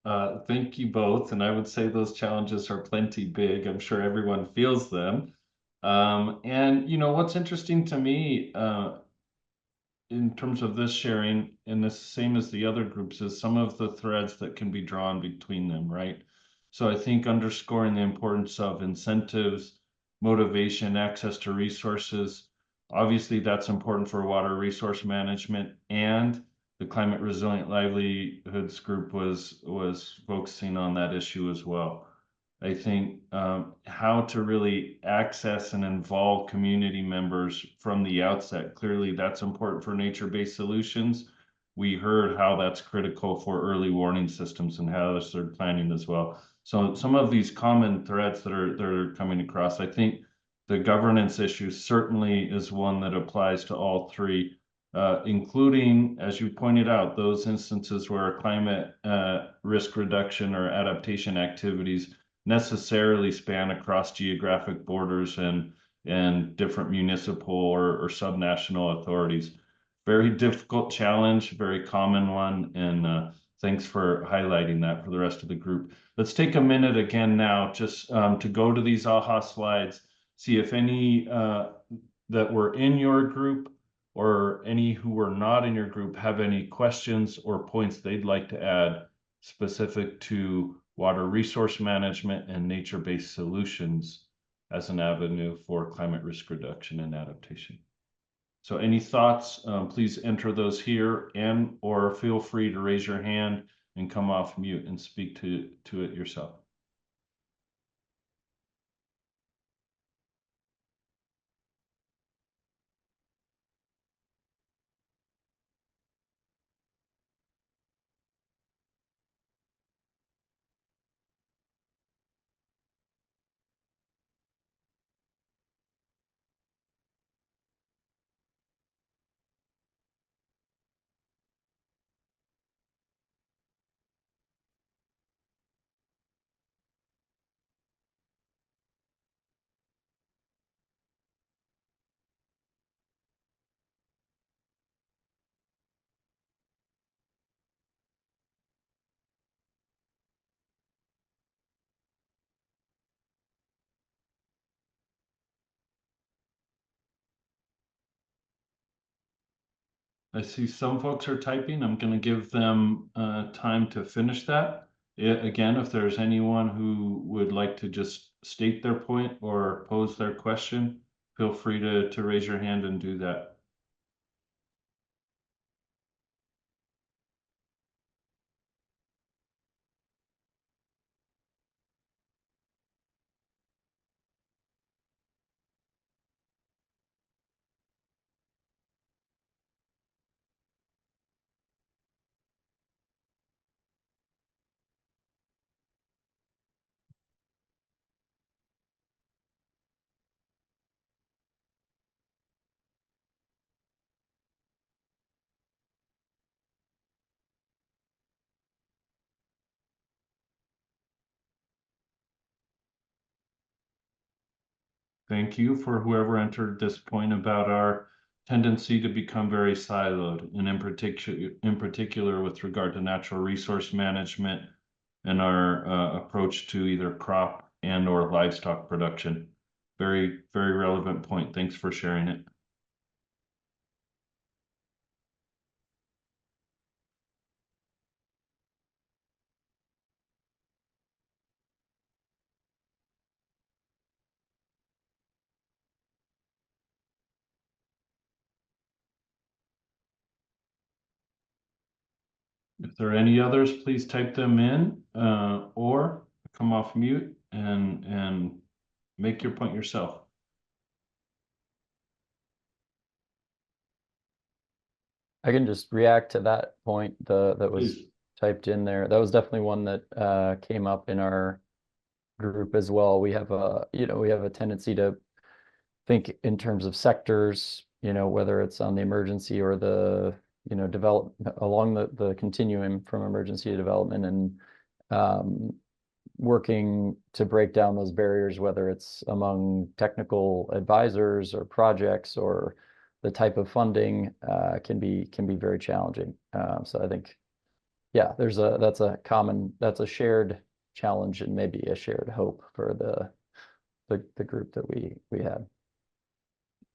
on. Thank you both, and I would say those challenges are plenty big. I'm sure everyone feels them. And you know what's interesting to me in terms of this sharing, and the same as the other groups, is some of the threads that can be drawn between them, right? So I think underscoring the importance of incentives, motivation, access to resources. Obviously, that's important for water resource management, and the Climate Resilient Livelihoods group was focusing on that issue as well. I think how to really access and involve community members from the outset. Clearly, that's important for nature-based solutions. We heard how that's critical for early warning systems and hazard planning as well. So some of these common threads that are coming across, I think the governance issue certainly is one that applies to all three, including, as you pointed out, those instances where climate risk reduction or adaptation activities necessarily span across geographic borders and different municipal or subnational authorities. Very difficult challenge, very common one, and thanks for highlighting that for the rest of the group. Let's take a minute again now just to go to these AHA slides, see if any that were in your group or any who were not in your group have any questions or points they'd like to add specific to water resource management and nature-based solutions as an avenue for climate risk reduction and adaptation. So any thoughts, please enter those here and or feel free to raise your hand and come off mute and speak to it yourself. I see some folks are typing. I'm going to give them time to finish that. Again, if there's anyone who would like to just state their point or pose their question, feel free to raise your hand and do that. Thank you for whoever entered this point about our tendency to become very siloed, and in particular with regard to natural resource management and our approach to either crop and or livestock production. Very, very relevant point. Thanks for sharing it. If there are any others, please type them in or come off mute and make your point yourself. I can just react to that point that was Please. typed in there. That was definitely one that came up in our group as well. We have a tendency to think in terms of sectors, whether it's on the emergency or the develop along the continuum from emergency to development, and working to break down those barriers, whether it's among technical advisors or projects or the type of funding, can be very challenging. So I think, yeah, that's a shared challenge and maybe a shared hope for the group that we had.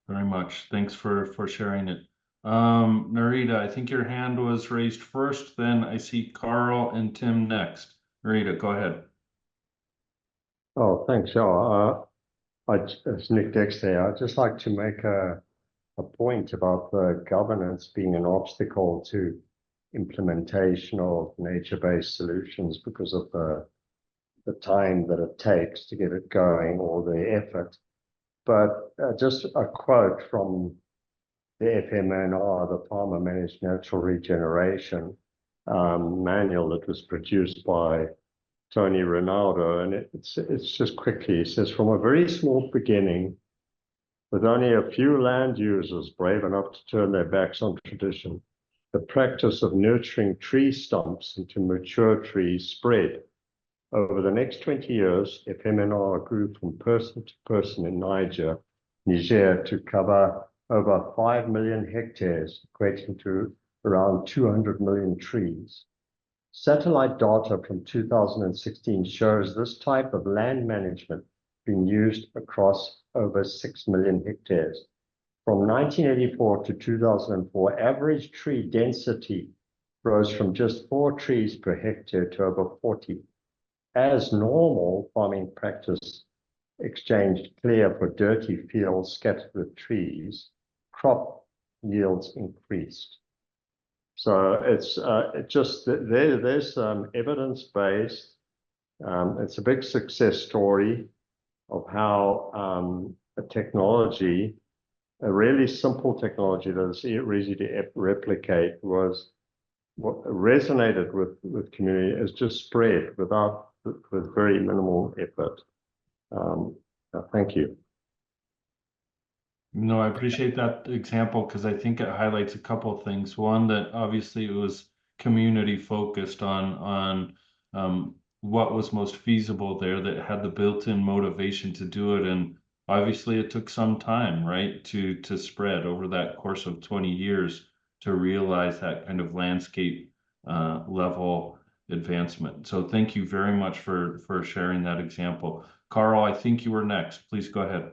Very much. Thanks for sharing it. Narita, I think your hand was raised first, then I see Carl and Tim next. Narita, go ahead. Oh, thanks. It's Nick Dexter. I'd just like to make a point about the governance being an obstacle to implementation of nature-based solutions because of the time that it takes to get it going or the effort. But just a quote from the FMNR, the Farmer Managed Natural Regeneration manual that was produced by Tony Ronaldo, and it's just quickly, it says, from a very small beginning, with only a few land users brave enough to turn their backs on tradition, the practice of nurturing tree stumps into mature trees spread. Over the next 20 years, FMNR grew from person to person in Niger to cover over 5 million hectares, equating to around 200 million trees. Satellite data from 2016 shows this type of land management being used across over 6 million hectares. From 1984 to 2004, average tree density rose from just 4 trees per hectare to over 40. As normal farming practice exchanged clear for dirty fields scattered with trees, crop yields increased. So it's just that there's evidence-based. It's a big success story of how a technology, a really simple technology that is easy to replicate, was what resonated with community is just spread with very minimal effort. Thank you. No, I appreciate that example because I think it highlights a couple of things. One, that obviously it was community focused on what was most feasible there, that had the built-in motivation to do it. And obviously it took some time, right, to spread over that course of 20 years to realize that kind of landscape level advancement. So thank you very much for sharing that example. Carl, I think you were next. Please go ahead.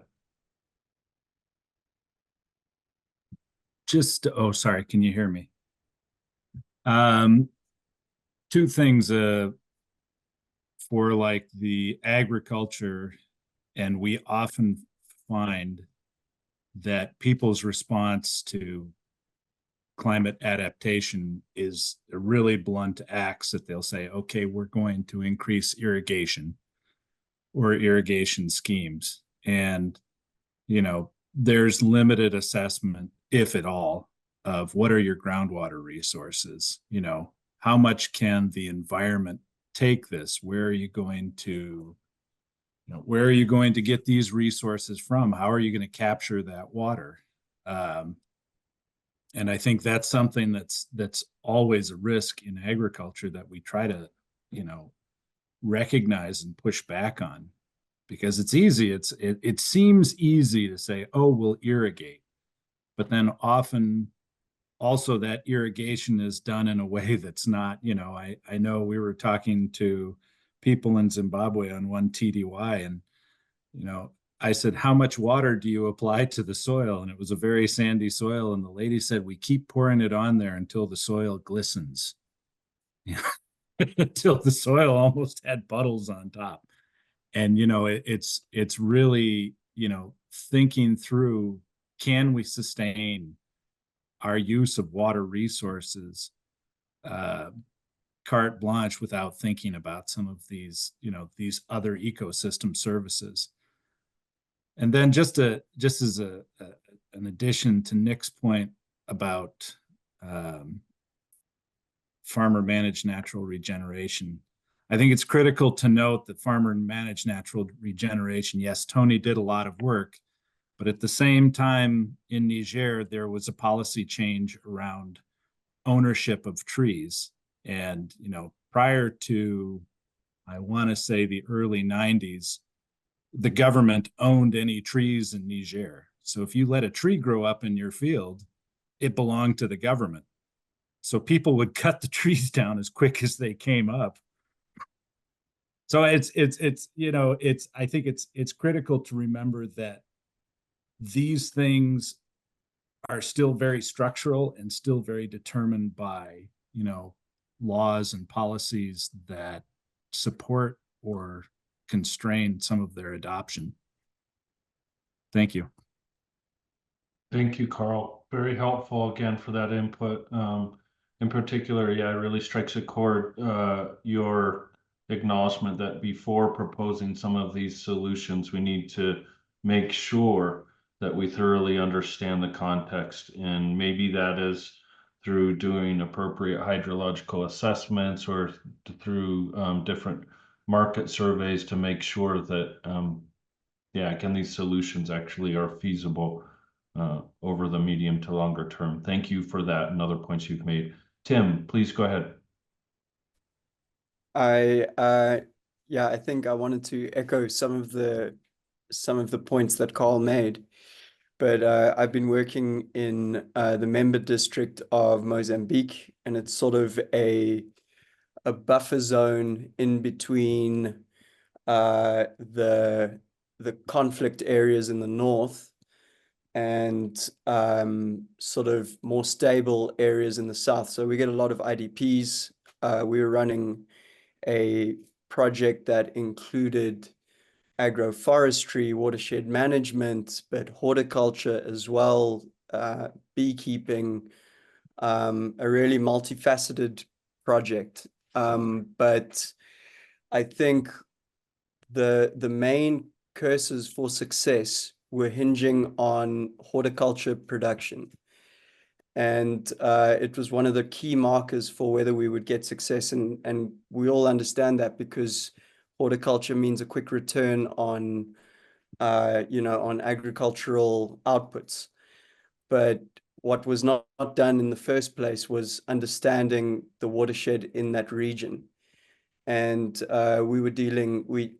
Oh, sorry, can you hear me? Two things for like the agriculture, and we often find that people's response to climate adaptation is a really blunt axe that they'll say, okay, we're going to increase irrigation or irrigation schemes. And, there's limited assessment, if at all, of what are your groundwater resources. How much can the environment take this? Where are you going to get these resources from? How are you going to capture that water? And I think that's something that's always a risk in agriculture that we try to, recognize and push back on, because it's easy. It seems easy to say, oh, we'll irrigate, but then often also that irrigation is done in a way that's not, I know we were talking to people in Zimbabwe on one TDY, and you know, I said, "How much water do you apply to the soil?" And it was a very sandy soil, and the lady said, "We keep pouring it on there until the soil glistens." Until the soil almost had puddles on top. And you know, it's really, you know, thinking through, can we sustain our use of water resources carte blanche without thinking about some of these, you know, these other ecosystem services. And then just as an addition to Nick's point about farmer managed natural regeneration, I think it's critical to note that farmer managed natural regeneration, yes, Tony did a lot of work, but at the same time in Niger, there was a policy change around ownership of trees. And, you know, prior to, I want to say the early 90s, the government owned any trees in Niger. So if you let a tree grow up in your field, it belonged to the government. So people would cut the trees down as quick as they came up. So it's you know, I think it's critical to remember that these things are still very structural and still very determined by, you know, laws and policies that support or constrain some of their adoption. Thank you. Thank you, Carl. Very helpful again for that input. In particular, yeah, it really strikes a chord, your acknowledgement that before proposing some of these solutions, we need to make sure that we thoroughly understand the context. And maybe that is through doing appropriate hydrological assessments or through different market surveys to make sure that, yeah, again, these solutions actually are feasible over the medium to longer term. Thank you for that and other points you've made. Tim, please go ahead. Yeah, I think I wanted to echo some of the points that Carl made, but I've been working in the member district of Mozambique, and it's sort of a buffer zone in between the conflict areas in the north and sort of more stable areas in the south. So we get a lot of IDPs. We were running a project that included agroforestry, watershed management, but horticulture as well, beekeeping, a really multifaceted project. But I think the main curses for success were hinging on horticulture production. And it was one of the key markers for whether we would get success. And we all understand that because horticulture means a quick return on, you know, on agricultural outputs. But what was not done in the first place was understanding the watershed in that region. And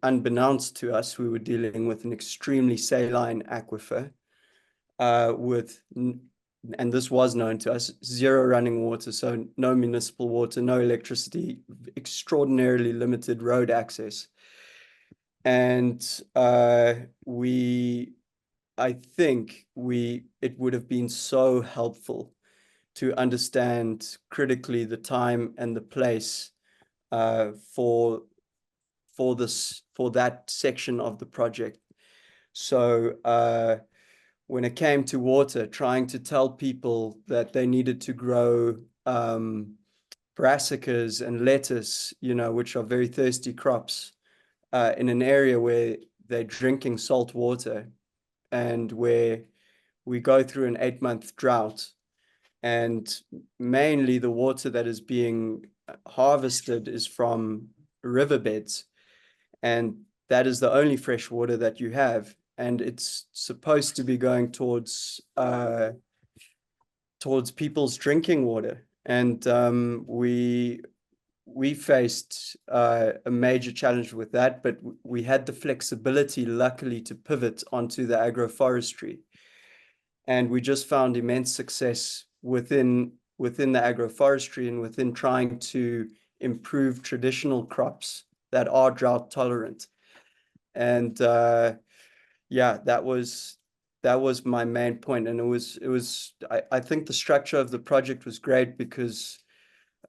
unbeknownst to us, we were dealing with an extremely saline aquifer and this was known to us, zero running water, so no municipal water, no electricity, extraordinarily limited road access. And I think it would have been so helpful to understand critically the time and the place for that section of the project. So when it came to water, trying to tell people that they needed to grow brassicas and lettuce, you know, which are very thirsty crops, in an area where they're drinking salt water and where we go through an 8-month drought, and mainly the water that is being harvested is from riverbeds, and that is the only fresh water that you have. And it's supposed to be going towards people's drinking water. And we faced a major challenge with that, but we had the flexibility, luckily, to pivot onto the agroforestry. And we just found immense success within the agroforestry and within trying to improve traditional crops that are drought tolerant. And yeah, that was my main point. And I think the structure of the project was great because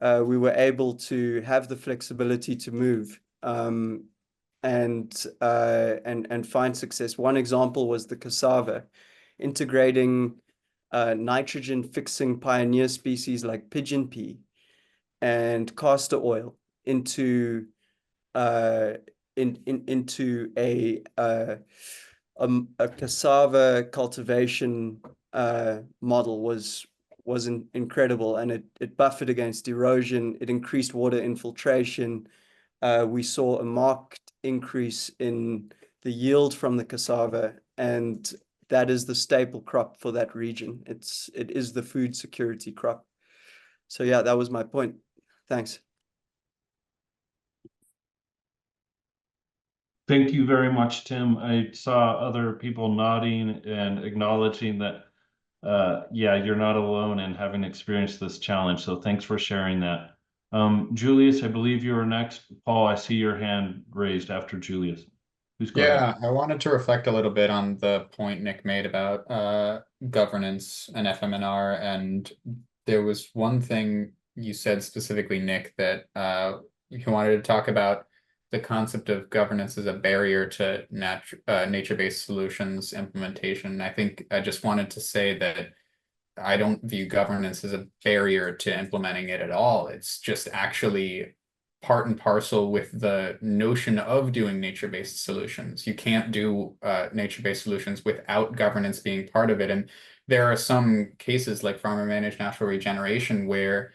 we were able to have the flexibility to move and find success. One example was the cassava, integrating nitrogen fixing pioneer species like pigeon pea and castor oil into into a cassava cultivation model was incredible, and it buffered against erosion. It increased water infiltration. We saw a marked increase in the yield from the cassava, and that is the staple crop for that region. It is the food security crop. So yeah, that was my point. Thanks. Thank you very much, Tim. I saw other people nodding and acknowledging that, yeah, you're not alone in having experienced this challenge. So thanks for sharing that. Julius, I believe you are next. Paul, I see your hand raised after Julius. Please go ahead. Yeah, I wanted to reflect a little bit on the point Nick made about governance and FMNR. And there was one thing you said specifically, Nick, that you wanted to talk about the concept of governance as a barrier to nature-based solutions implementation. I think I just wanted to say that I don't view governance as a barrier to implementing it at all. It's just actually part and parcel with the notion of doing nature-based solutions. You can't do nature-based solutions without governance being part of it. And there are some cases like farmer-managed natural regeneration where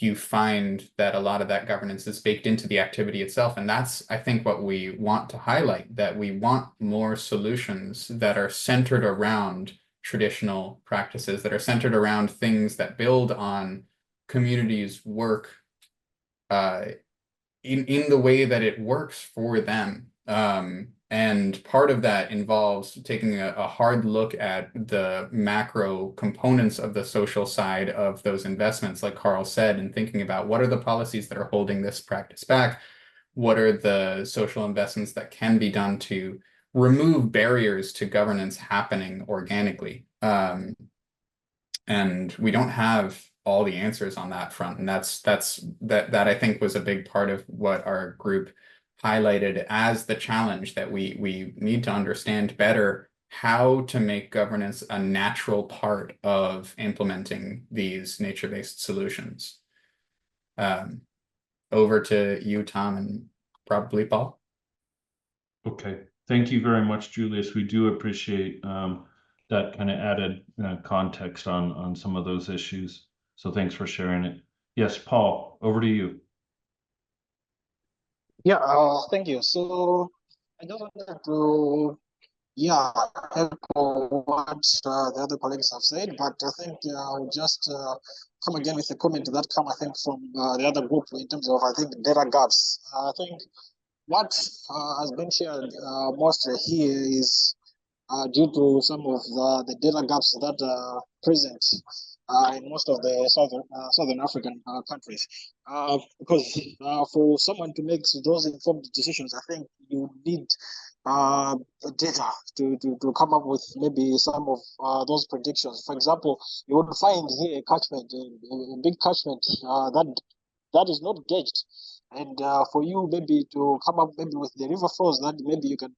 you find that a lot of that governance is baked into the activity itself. And that's, I think, what we want to highlight, that we want more solutions that are centered around traditional practices, that are centered around things that build on communities' work in the way that it works for them. And part of that involves taking a hard look at the macro components of the social side of those investments, like Carl said, and thinking about what are the policies that are holding this practice back? What are the social investments that can be done to remove barriers to governance happening organically? And we don't have all the answers on that front. And that I think was a big part of what our group highlighted as the challenge, that we need to understand better how to make governance a natural part of implementing these nature-based solutions. Over to you, Tom, and probably Paul. Okay, thank you very much, Julius. We do appreciate that kind of added context on some of those issues. So thanks for sharing it. Yes, Paul, over to you. Yeah, thank you. So I just wanted to, yeah, echo what the other colleagues have said, but I think I'll just come again with a comment that come, I think, from the other group in terms of, I think, data gaps. I think what has been shared mostly here is due to some of the data gaps that are present in most of the Southern African countries. Because for someone to make those informed decisions, I think you need data to come up with maybe some of those predictions. For example, you would find here a catchment, a big catchment that is not gauged. And for you maybe to come up maybe with the river flows that maybe you can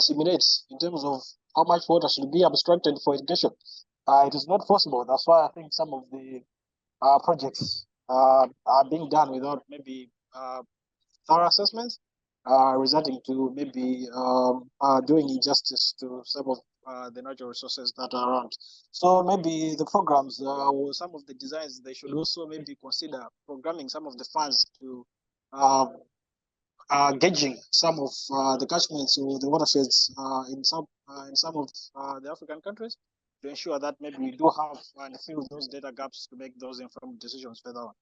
simulate in terms of how much water should be abstracted for irrigation. It is not possible. That's why I think some of the projects are being done without maybe thorough assessments, resulting to maybe doing injustice to some of the natural resources that are around. So maybe the programs or some of the designs, they should also maybe consider programming some of the funds to gauging some of the catchments or the watersheds in some of the African countries, to ensure that maybe we do have and fill those data gaps to make those informed decisions further on.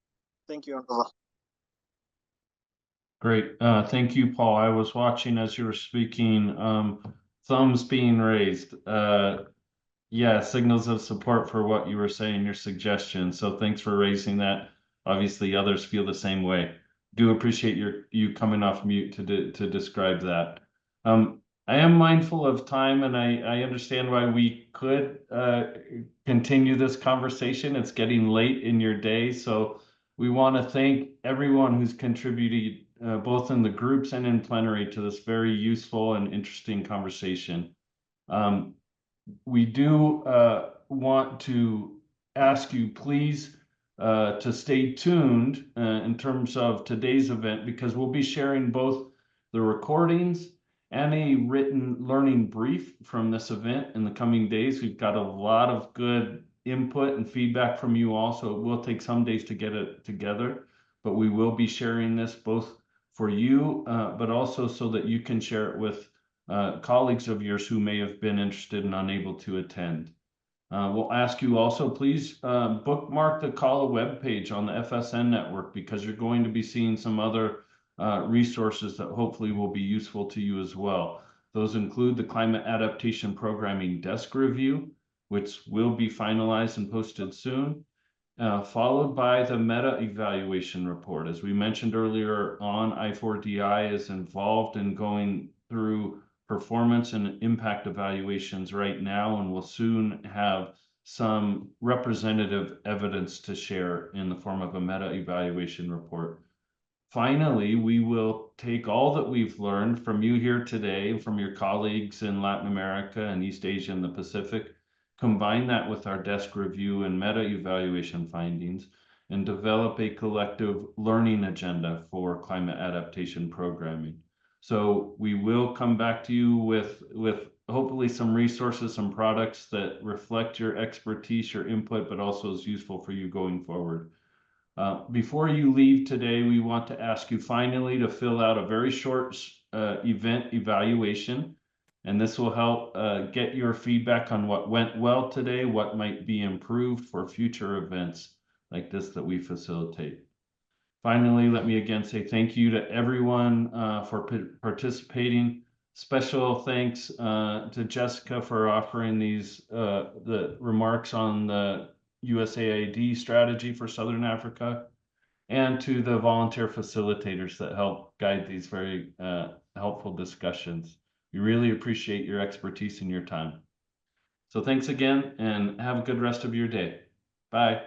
Thank you, and over. Great. Thank you, Paul. I was watching as you were speaking, thumbs being raised. Yeah, signals of support for what you were saying, your suggestion. So thanks for raising that. Obviously, others feel the same way. do appreciate you coming off mute to describe that. I am mindful of time, and I understand why we could continue this conversation. It's getting late in your day, so we want to thank everyone who's contributed both in the groups and in plenary to this very useful and interesting conversation. We do want to ask you, please, to stay tuned in terms of today's event, because we'll be sharing both the recordings and a written learning brief from this event in the coming days. We've got a lot of good input and feedback from you all, so it will take some days to get it together, but we will be sharing this both for you, but also so that you can share it with colleagues of yours who may have been interested and unable to attend. We'll ask you also, please bookmark the CALA webpage on the FSN network, because you're going to be seeing some other resources that hopefully will be useful to you as well. Those include the Climate Adaptation Programming Desk Review, which will be finalized and posted soon, followed by the Meta Evaluation Report. As we mentioned earlier on, I4DI is involved in going through performance and impact evaluations right now, and will soon have some representative evidence to share in the form of a meta evaluation report. Finally, we will take all that we've learned from you here today and from your colleagues in Latin America and East Asia and the Pacific, combine that with our desk review and meta evaluation findings, and develop a collective learning agenda for climate adaptation programming. So we will come back to you with hopefully some resources, some products that reflect your expertise, your input, but also is useful for you going forward. Before you leave today, we want to ask you finally to fill out a very short event evaluation, and this will help get your feedback on what went well today, what might be improved for future events like this that we facilitate. Finally, let me again say thank you to everyone for participating. Special thanks to Jessica for offering the remarks on the USAID strategy for Southern Africa, and to the volunteer facilitators that help guide these very helpful discussions. We really appreciate your expertise and your time. So thanks again, and have a good rest of your day. Bye.